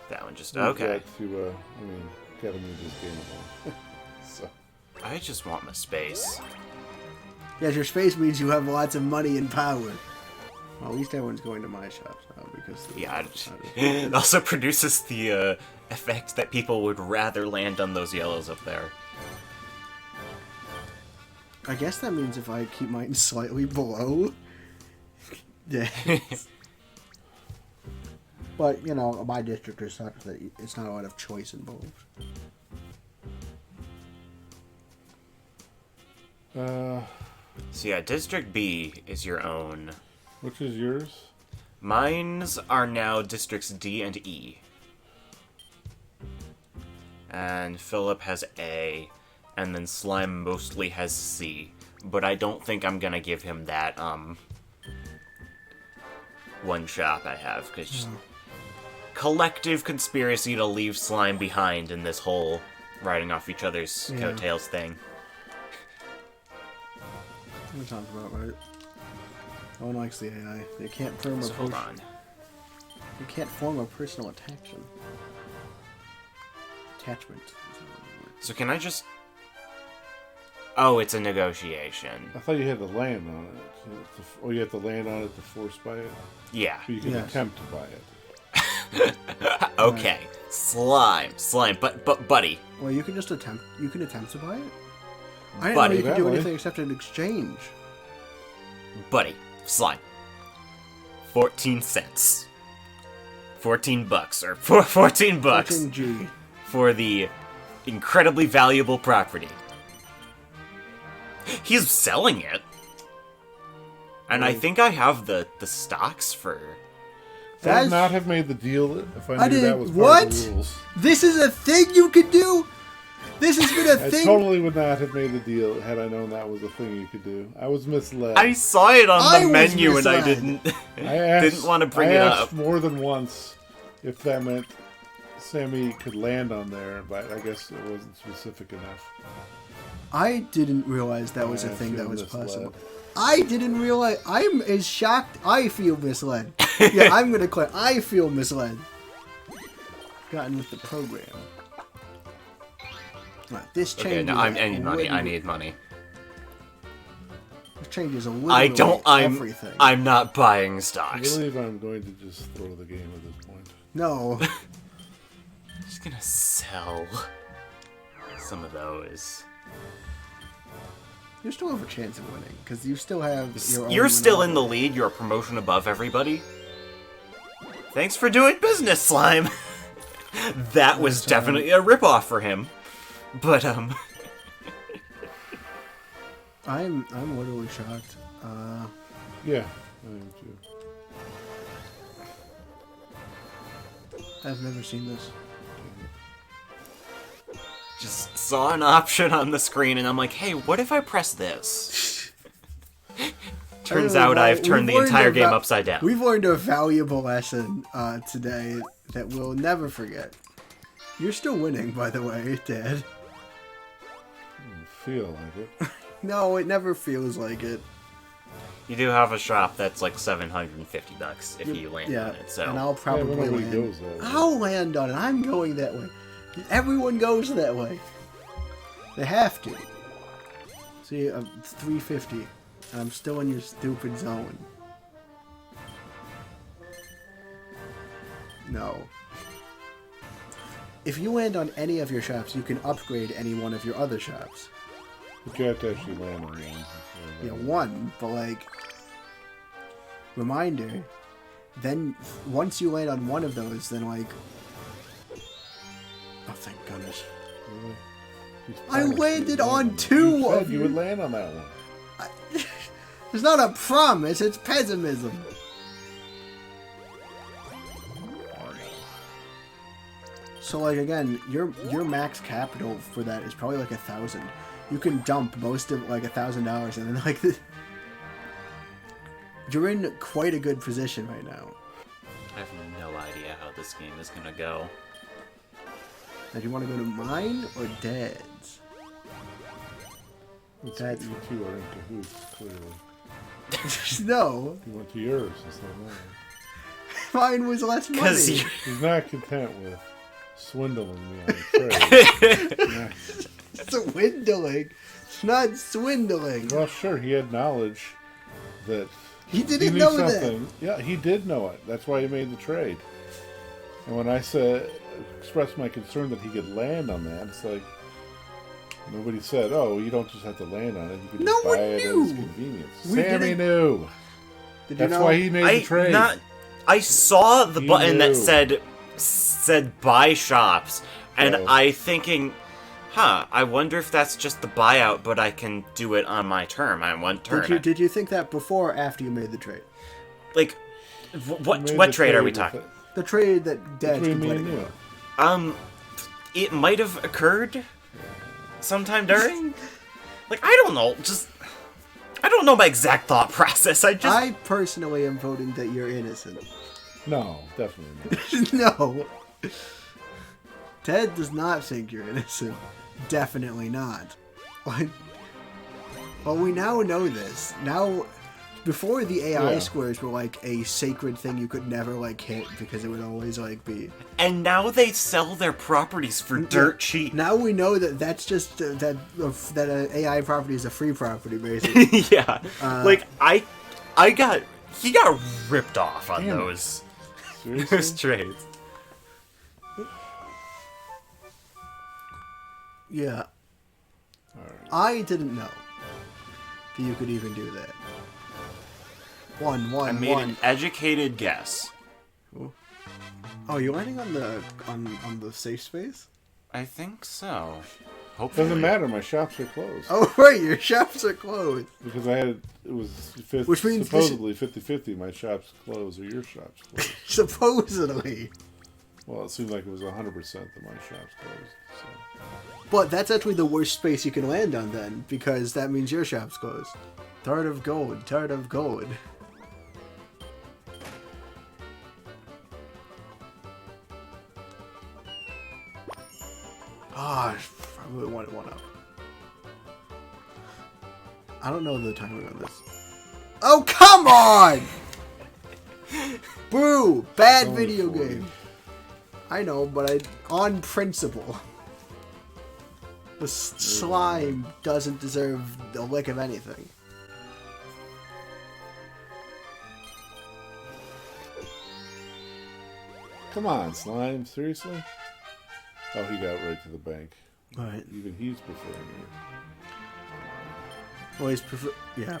that one. Just, okay. Gotta move this game along. So. I just want my space. Yes, your space means you have lots of money and power. Well, at least everyone's going to my shops now because... It also produces the effect that people would rather land on those yellows up there. I guess that means if I keep mine slightly below... Yeah. But, my district is such that it's not a lot of choice involved. So yeah, District B is your own. Which is yours? Mines are now Districts D and E. And Philip has A, and then Slime mostly has C. But I don't think I'm gonna give him that, one shop I have, because collective conspiracy to leave Slime behind in this whole riding off each other's coattails thing. That sounds about right. No one likes the AI. They can't form a hold on. You can't form a personal attachment. So can I just... Oh, it's a negotiation. I thought you had to land on it. You have to land on it to force buy it? Yeah. But you can attempt to buy it. Okay. Slime. But buddy. Well, you can just attempt. You can attempt to buy it. I didn't know you could do anything except an exchange. Buddy, Slime. 14 cents. 14 bucks, or 14 bucks 14G. For the incredibly valuable property. He's selling it. And I think I have the stocks for... I would not have made the deal if I knew that was part of the rules. This is a thing you could do? This has been a thing? I totally would not have made the deal had I known that was a thing you could do. I was misled. I saw it on the menu and I didn't want to bring it up. I asked more than once if that meant Sammy could land on there, but I guess it wasn't specific enough. I didn't realize that was a thing that was possible. I didn't realize. I'm as shocked. I feel misled. Yeah, I'm going to claim. I feel misled. Gotten with the program. Right, this change. Okay, no, I need money. I need money. This changes literally everything. I'm not buying I stocks. believe I'm going to just throw the game at this point. No. I'm just gonna sell some of those. You still have a chance of winning, because you still have your own You're still monopoly. in the lead. You're a promotion above everybody. Thanks for doing business, Slime. That was definitely a ripoff for him. But, I'm literally shocked. Yeah, I am too. I've never seen this. just saw an option on the screen, and I'm like, hey, what if I press this? Turns out I've turned the entire game upside down. We've learned a valuable lesson today that we'll never forget. You're still winning, by the way, Dad. Feel like it. No, it never feels like it. You do have a shop that's like $750 if you land on it, so... And I'll probably land. Goes that way. I'll land on it. I'm going that way. Everyone goes that way. They have to. See, it's 350, and I'm still in your stupid zone. No. If you land on any of your shops, you can upgrade any one of your other shops. But you have to actually land on one. Yeah, one, but like... Reminder, then once you land on one of those, then like... Oh, thank goodness. Really? I landed on two you of said you would land on that one. It's not a promise, it's pessimism. So like again, your max capital for that is probably like 1,000. You can dump most of like $1,000 and then like you're in quite a good position right now. I have no idea how this game is gonna go. Now, do you want to go to mine or Dad's? That's You two are in cahoots, clearly. no. You went to yours instead of mine. Mine was less money. He's not content with swindling me on the trade. Swindling. It's not swindling. Well, sure, he had knowledge that He didn't knew know something. Yeah, he did know it. That's why he made the trade. And when I expressed my concern that he could land on that, it's like nobody said, "Oh, you don't just have to land on it. You can just buy it at his convenience." Sammy knew. That's why he made the trade. I saw the button that said buy shops, and I thinking, I wonder if that's just the buyout, but I can do it on my turn. I want turn. Did you think that before or after you made the trade? Like, what trade are we talking? The trade that Dad's complaining about. It might have occurred sometime during. Like, I don't know. I don't know my exact thought process. I personally am voting that you're innocent. No, definitely No. not. Ted does not think you're innocent. Definitely not. Well, we now know this. Now, before the AI squares were like a sacred thing you could never like hit because it would always like be. And now they sell their properties for dirt cheap. Now we know that that's just that an AI property is a free property, basically. Yeah. He got ripped off on those trades. Yeah. Alright. I didn't know that you could even do that. I made an educated guess. Oh, you're landing on the safe space? I think so. Hopefully. Doesn't matter. My shops are closed. Oh, right. Your shops are closed. Because it was Which means supposedly 50-50. My shop's closed or your shop's closed. Supposedly. Well, it seemed like it was 100% that my shop's closed. So. But that's actually the worst space you can land on then, because that means your shop's closed. Tart of gold. Ah, I really wanted one up. I don't know the timing on this. Oh, come on! Boo! Bad video game. I know, but on principle. The slime doesn't deserve a lick of anything. Come on, Slime. Seriously? Oh, he got right to the bank. Right. Even he's preferring it. Well, yeah.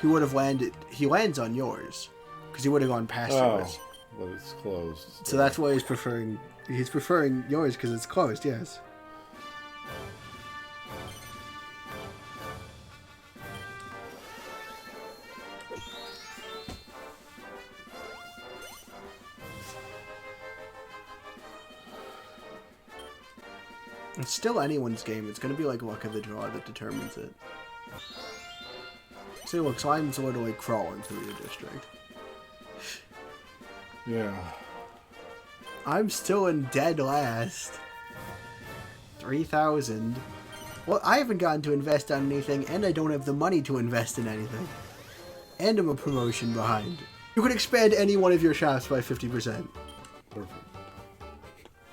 He would have landed. He lands on yours because he would have gone past yours. But it's closed. So that's why he's preferring. He's preferring yours because it's closed. Yes. It's still anyone's game. It's going to be like luck of the draw that determines it. See, look, Slime's literally crawling through your district. Yeah. I'm still in dead last. 3,000. Well, I haven't gotten to invest on anything, and I don't have the money to invest in anything. And I'm a promotion behind. You can expand any one of your shops by 50%. Perfect.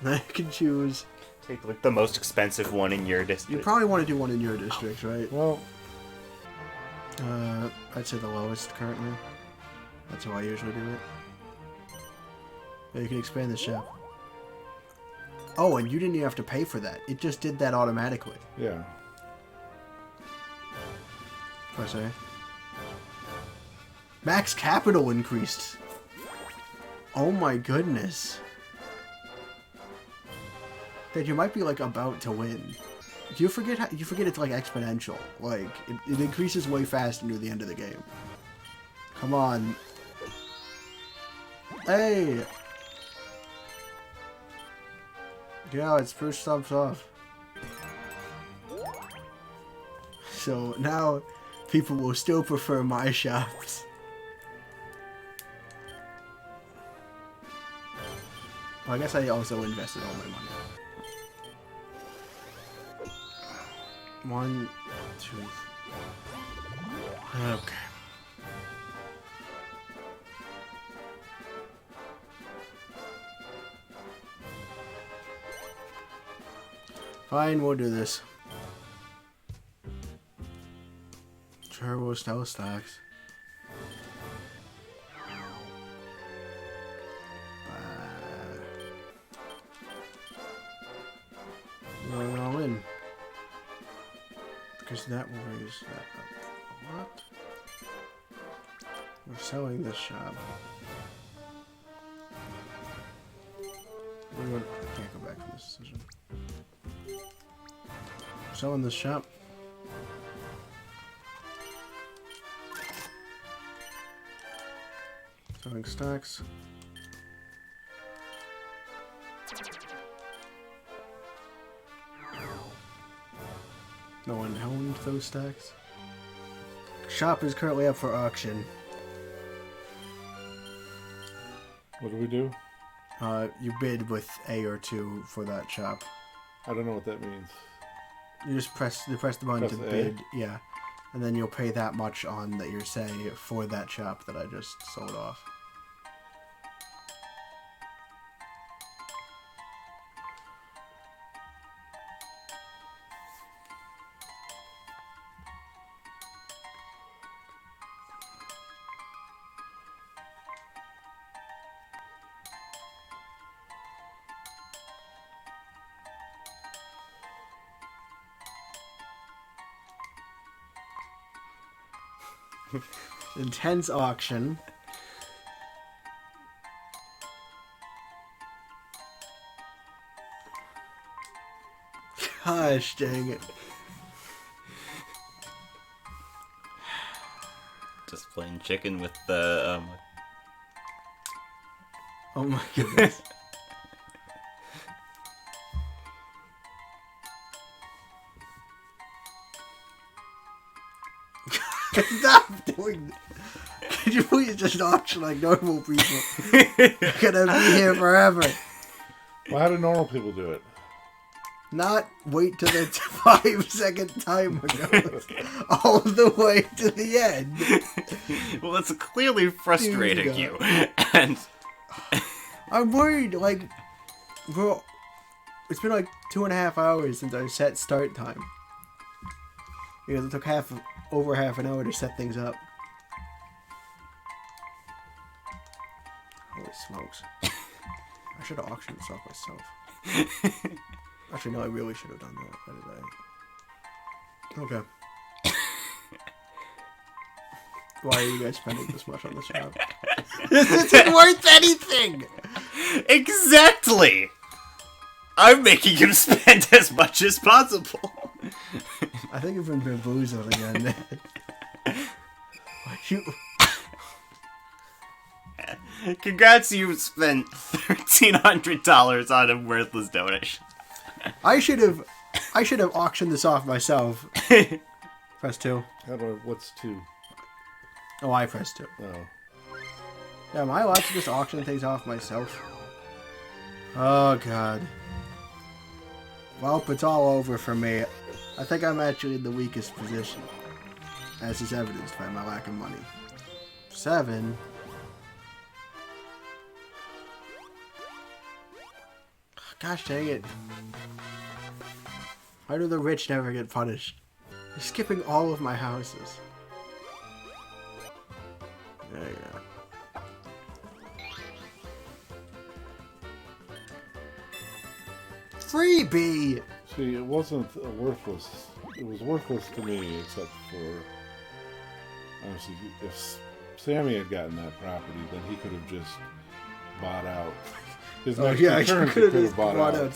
I can choose. Take like the most expensive one in your district. You probably want to do one in your district, right? Well, I'd say the lowest currently. That's how I usually do it. Yeah, you can expand the shop. Oh, and you didn't even have to pay for that. It just did that automatically. yeah. What's that? Max capital increased. Oh my goodness. Dad, you might be like about to win. Do you forget how, you forget it's like exponential. Like it increases way fast near the end of the game. Come on. Hey. Yeah, it's push stumps off. So now people will still prefer my shops. Well, I guess I also invested all my money. 1, 2. Okay. Fine, we'll do this. Turbo Stella stocks. Going all in. Because that will raise that up a lot. We're selling this shop. I can't go back from this decision. Selling this shop. Selling stocks. No one owned those stacks. Shop is currently up for auction. What do we do? You bid with A or 2 for that shop. I don't know what that means. You just press the button Press to A? bid, yeah, and then you'll pay that much on that your say for that shop that I just sold off. Intense auction. Gosh dang it. Just playing chicken with the Oh my goodness. Stop doing that. Could you please just auction like normal people? You're gonna be here forever. Well, how do normal people do it? Not wait to the 5-second timer goes all the way to the end. Well, it's clearly frustrating you. And I'm worried, like, bro, it's been like 2.5 hours since I set start time. Because it took over half an hour to set things up. should have auctioned this off myself. Actually, no, I really should have done that. Why did I? Okay. Why are you guys spending this much on the shop? This isn't worth anything! Exactly! I'm making him spend as much as possible. I think you've been bamboozled again. You... Congrats, you spent $1,300 on a worthless donation. I should have auctioned this off myself. Press 2. What's 2? Oh, I pressed 2. Oh. Yeah, am I allowed to just auction things off myself? Oh, God. Well, it's all over for me. I think I'm actually in the weakest position, as is evidenced by my lack of money. 7. Gosh dang it. Why do the rich never get punished? You're skipping all of my houses. There you go. Freebie! See, it wasn't worthless. It was worthless to me, except for... Honestly, if Sammy had gotten that property, then he could have just bought out... His next 2 turns, he could have bought out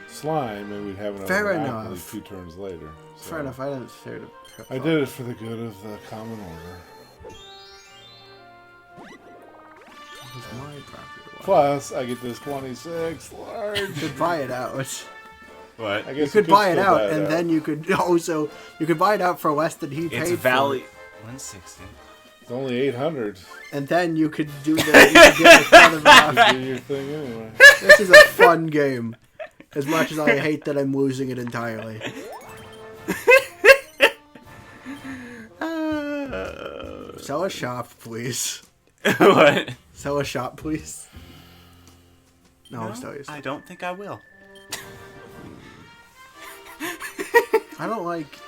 Slime, and we'd have another Fair monopoly enough. 2 turns later. So Fair enough, I didn't fair to... I did it for the good of the common order. It was my property. Plus, I get this 26 large. You could buy it out. What? I You guess could buy it still out, buy it and out. then you could also... You could buy it out for less than he paid It's for. value 160. It's only 800. And then you could do the... You could get a ton of it. Do your thing anyway. This is a fun game. As much as I hate that I'm losing it entirely. Sell a shop, please. What? Sell a shop, please. No, No, sell your I don't think I will. I don't like...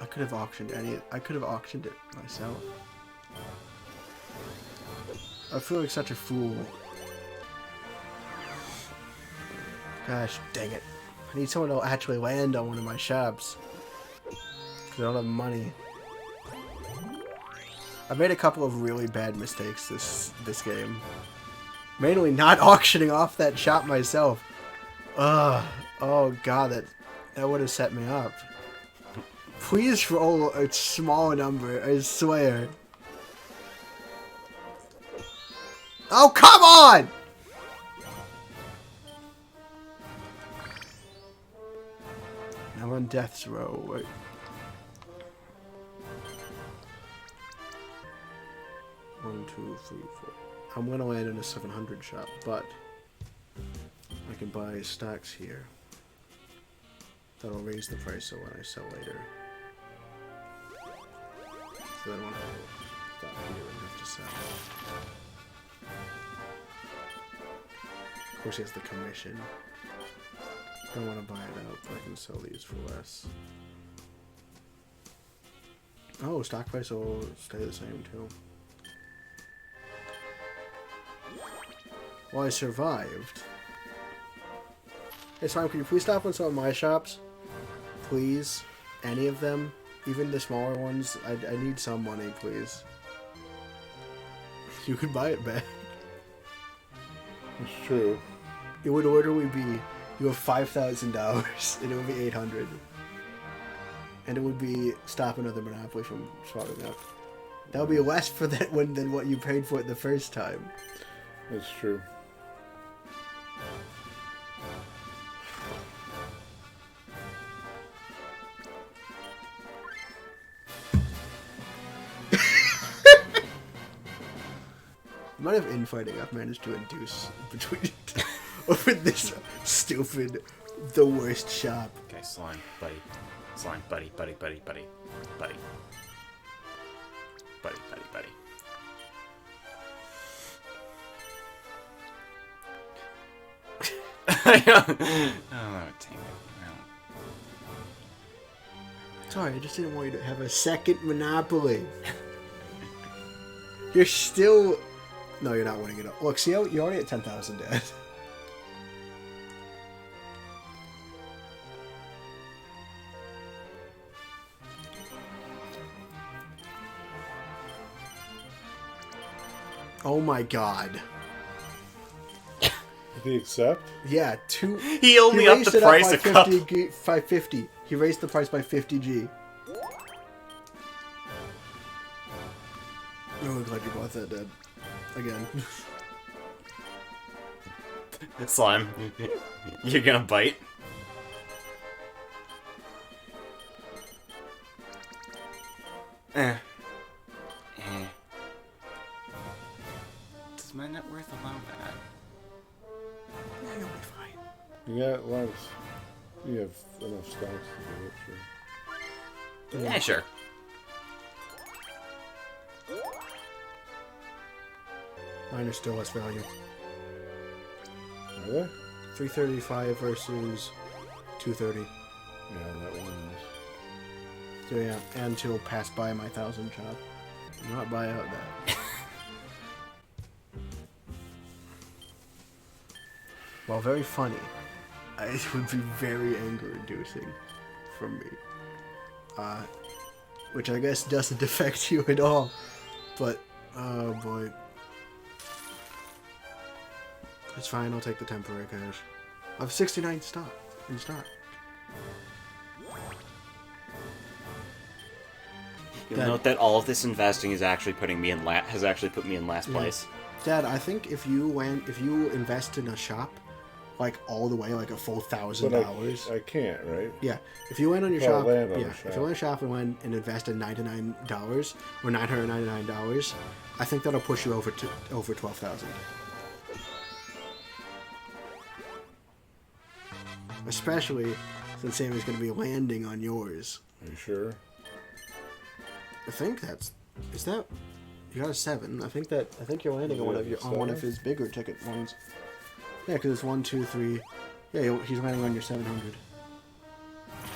I could have auctioned I could have auctioned it myself. I feel like such a fool. Gosh, dang it. I need someone to actually land on one of my shops. Because I don't have money. I've made a couple of really bad mistakes this game. Mainly not auctioning off that shop myself. Oh god, that would have set me up. Please roll a small number, I swear. Oh, come on! I'm on death's row. Wait. One, two, three, four. I'm gonna land in a 700 shop, but I can buy stacks here. That'll raise the price of when I sell later. So I don't want to stop here and have to sell. Of course, he has the commission. I don't want to buy it out, but I can sell these for less. Oh, stock price will stay the same too. Well, I survived. Hey, Simon, can you please stop on some of my shops? Please? Any of them? Even the smaller ones? I need some money, please. You could buy it back. It's true. It would literally be, you have $5,000, and it would be 800. And it would be stop another monopoly from spawning up. That would be less for that one than what you paid for it the first time. It's true. The amount of infighting I've managed to induce between over this stupid, the worst shop. Okay, slime, buddy. Slime, buddy, buddy, buddy, buddy. Buddy. Buddy, buddy, buddy. I don't take it. Sorry, I just didn't want you to have a second monopoly. You're still No, you're not winning it all. Look, see how you're already at 10,000, Dad. Oh my god. Did he accept? Yeah, He only upped the price a cup. 550. He raised the price by 50G. Oh, I'm glad you bought that, Dad. Again. Slime, you're gonna bite? Does my net worth allow that? Yeah, you'll be fine. Yeah, well, you have enough stocks to do it, sure. Yeah, sure. Mine are still less value. Are they? 335 versus 230. Yeah, that one is. So yeah, and he'll pass by my 1,000 shop. Do not buy out that. While very funny, it would be very anger-inducing from me. Which I guess doesn't affect you at all. But, oh boy. It's fine, I'll take the temporary cash. I have 69 in stock. You'll note that all of this investing is actually putting me in has actually put me in last place. Dad, I think if you invest in a shop, like all the way, like a full $1,000. I can't, right? Yeah, if you went on your Well, shop, land on yeah, the shop. if you went on a shop and went and invested $99 or $999, I think that'll push you over 12,000. Especially since Sammy's going to be landing on yours. Are you sure? I think is that you got a 7. I think you're landing on one of his bigger ticket ones. Yeah, because it's 1, 2, 3. Yeah, he's landing on your 700.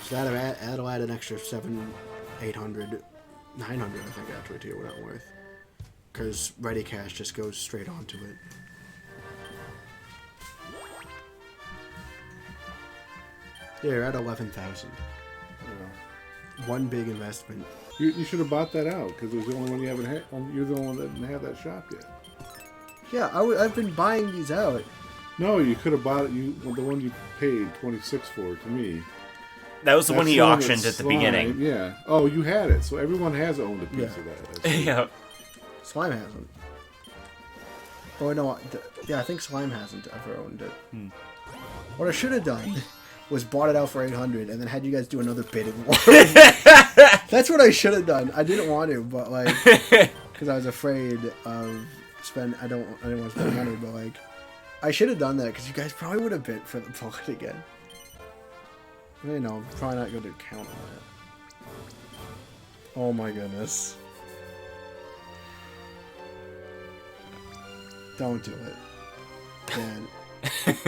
So that'll add an extra 700, 800, 900. I think actually to your net worth. Because ready cash just goes straight onto it. Yeah, you're at 11,000. Yeah. One big investment. You should have bought that out because it was the only one you haven't had. You're the only one that didn't have that shop yet. Yeah, I've been buying these out. No, you could have bought it. The one you paid 26 for to me. That was the one That's he the auctioned that's at the beginning. Yeah. Oh, you had it. So everyone has owned a piece of that. That's Yeah. Slime hasn't. Oh no, yeah, I think Slime hasn't ever owned it. What I should have done was bought it out for 800 and then had you guys do another bidding war. That's what I should have done. I didn't want to, but like, because I was afraid of I didn't want to spend money, but like, I should have done that because you guys probably would have bid for the bullet again. You know, probably not going to count on that. Oh my goodness. Don't do it.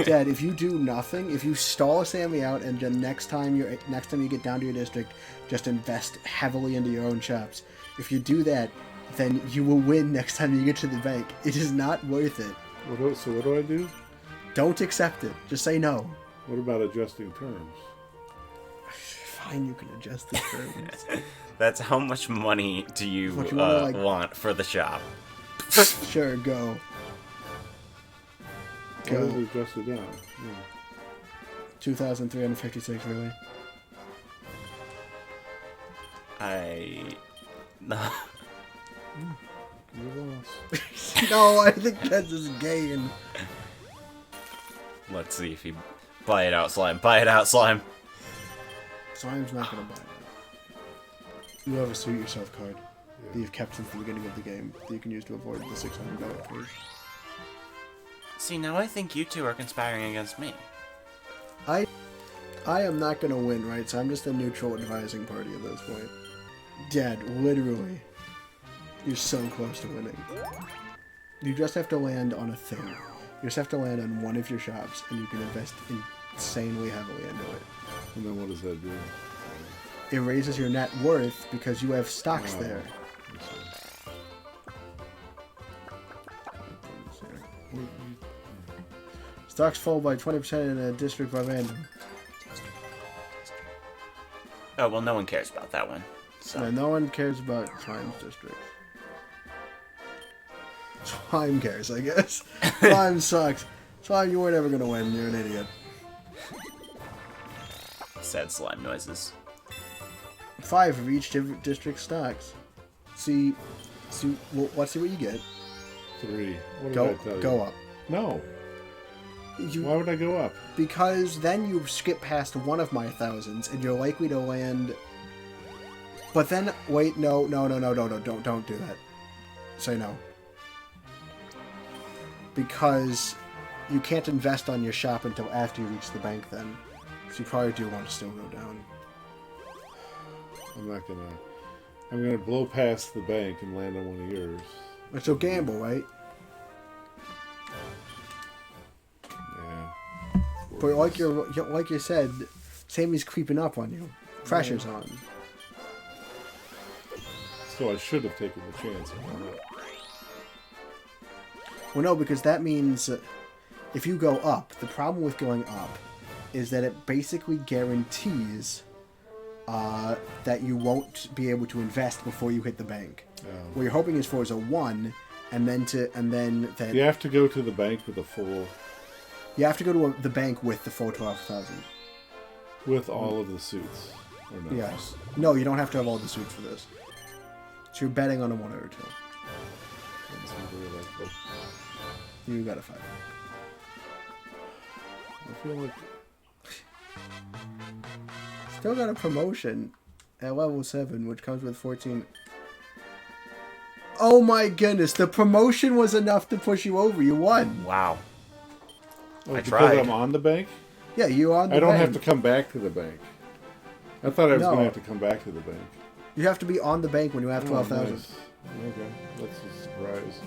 Dad, if you do nothing, if you stall Sammy out and then next time you get down to your district, just invest heavily into your own shops. If you do that, then you will win next time you get to the bank. It is not worth it. So what do I do? Don't accept it. Just say no. What about adjusting terms? Fine, you can adjust the terms. That's how much money do you want for the shop? Sure, go. Why did we adjust it down? Yeah. 2,356, really? No. You lost. No, I think that's his gain. Let's see if he buy it out, Slime. Buy it out, Slime. Slime's not gonna buy it. You have a suit yourself card that you've kept since the beginning of the game that you can use to avoid the $600 fee. See, now I think you two are conspiring against me. I am not gonna win, right? So I'm just a neutral advising party at this point. Dad, literally, you're so close to winning. You just have to land on a thing. You just have to land on one of your shops, and you can invest insanely heavily into it. And then what does that do? It raises your net worth because you have stocks there. Stocks fall by 20% in a district by random. Oh, well, no one cares about that one. So. No, no one cares about Slime's district. Slime cares, I guess. Slime sucks. Slime, you weren't ever gonna win. You're an idiot. Sad slime noises. 5 of each district stocks. See, well, let's see what you get. 3. What did I tell you? Go up. No. Why would I go up? Because then you skip past one of my thousands, and you're likely to land. But then, wait, no, don't do that. Say no. Because you can't invest on your shop until after you reach the bank then. So you probably do want to still go down. I'm gonna blow past the bank and land on one of yours. It's a gamble, right? Yeah. But like you said, Sammy's creeping up on you. Pressure's on. So I should have taken the chance and gone up. Well, no, because that means if you go up, the problem with going up is that it basically guarantees that you won't be able to invest before you hit the bank. Oh. What you're hoping is for is a 1, and then that You have to go to the bank with a full... You have to go to the bank with the full 12,000. With all of the suits. Or no? Yes. No, you don't have to have all the suits for this. So you're betting on a 1 or 2. That's really like that. You got a 5. I feel like... Still got a promotion at level 7, which comes with 14. Oh my goodness, the promotion was enough to push you over. You won. Wow. Oh, I because tried. I'm on the bank? Yeah, you're on the bank. I don't have to come back to the bank. I thought I was No. going to have to come back to the bank. You have to be on the bank when you have 12,000. Nice. Okay, that's a surprise.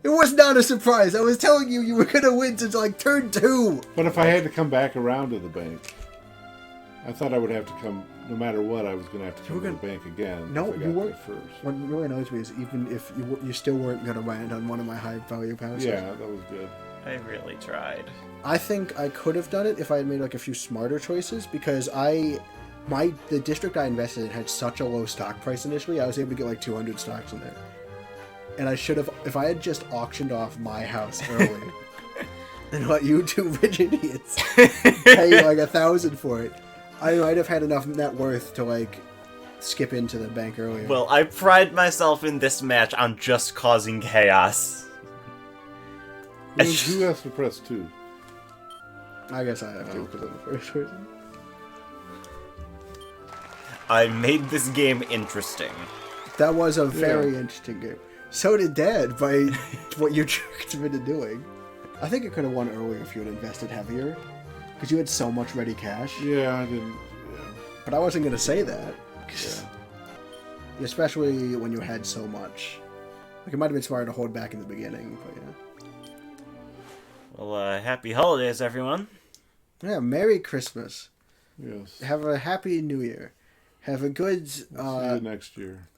It was not a surprise. I was telling you you were going to win since like turn 2. But if I had to come back around to the bank, I thought I would have to come, no matter what, I was going to have to come to the bank again. No, if I you got weren't. there first. What really annoys me is even if you still weren't going to land on one of my high value houses. Yeah, that was good. I really tried. I think I could have done it if I had made like a few smarter choices because the district I invested in had such a low stock price initially. I was able to get like 200 stocks in there. And I should have, if I had just auctioned off my house early and let you two rich idiots pay like 1,000 for it, I might have had enough net worth to like skip into the bank earlier. Well, I pride myself in this match on just causing chaos. Who has to press 2? I guess I have to because I'm the first person. I made this game interesting. That was a very interesting game. So did Dad by what you tricked him into doing. I think it could have won earlier if you had invested heavier. Because you had so much ready cash. Yeah, I didn't. Yeah. But I wasn't going to say that. Yeah. Especially when you had so much. Like, it might have been smarter to hold back in the beginning, but yeah. Well, happy holidays, everyone. Yeah, Merry Christmas. Yes. Have a Happy New Year. Have a good See you next year.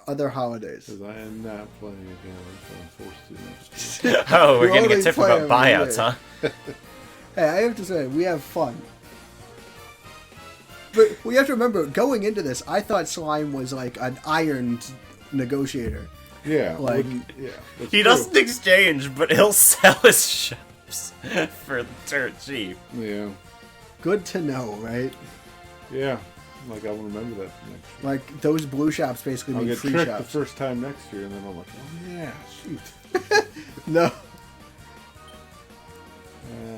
other holidays. Because I am not playing again until I'm forced to next year. Oh, we're You getting a only tip play about every buyouts, year. huh? Hey, I have to say, we have fun. But we have to remember, going into this, I thought Slime was like an ironed negotiator. Yeah. Like- yeah. That's He true. doesn't exchange, but he'll sell his shops for dirt cheap. Yeah. Good to know, right? Yeah. Like, I will remember that next year. Like, those blue shops basically I'll mean get free tricked shops. the first time next year, and then I'm like, oh yeah, shoot. No.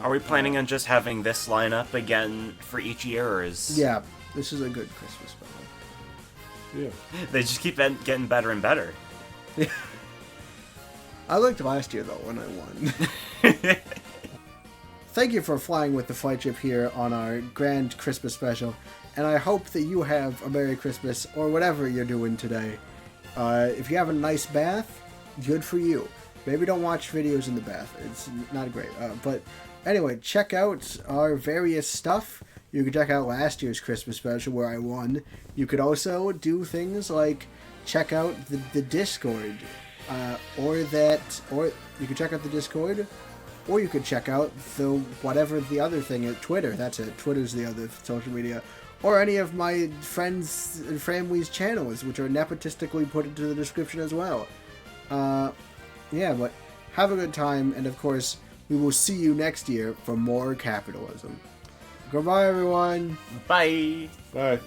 Are we planning on just having this lineup again for each year, or is... Yeah, this is a good Christmas special. Yeah. They just keep getting better and better. I liked last year, though, when I won. Thank you for flying with the Flightship here on our grand Christmas special, and I hope that you have a Merry Christmas, or whatever you're doing today. If you have a nice bath, good for you. Maybe don't watch videos in the bath. It's not great. But anyway, check out our various stuff. You can check out last year's Christmas special where I won. You could also do things like check out the Discord. Or you can check out the Discord, or you could check out the whatever the other thing is, Twitter. That's it. Twitter's the other social media. Or any of my friends' and family's channels, which are nepotistically put into the description as well. Yeah, but have a good time, and of course, we will see you next year for more capitalism. Goodbye, everyone. Bye. Bye.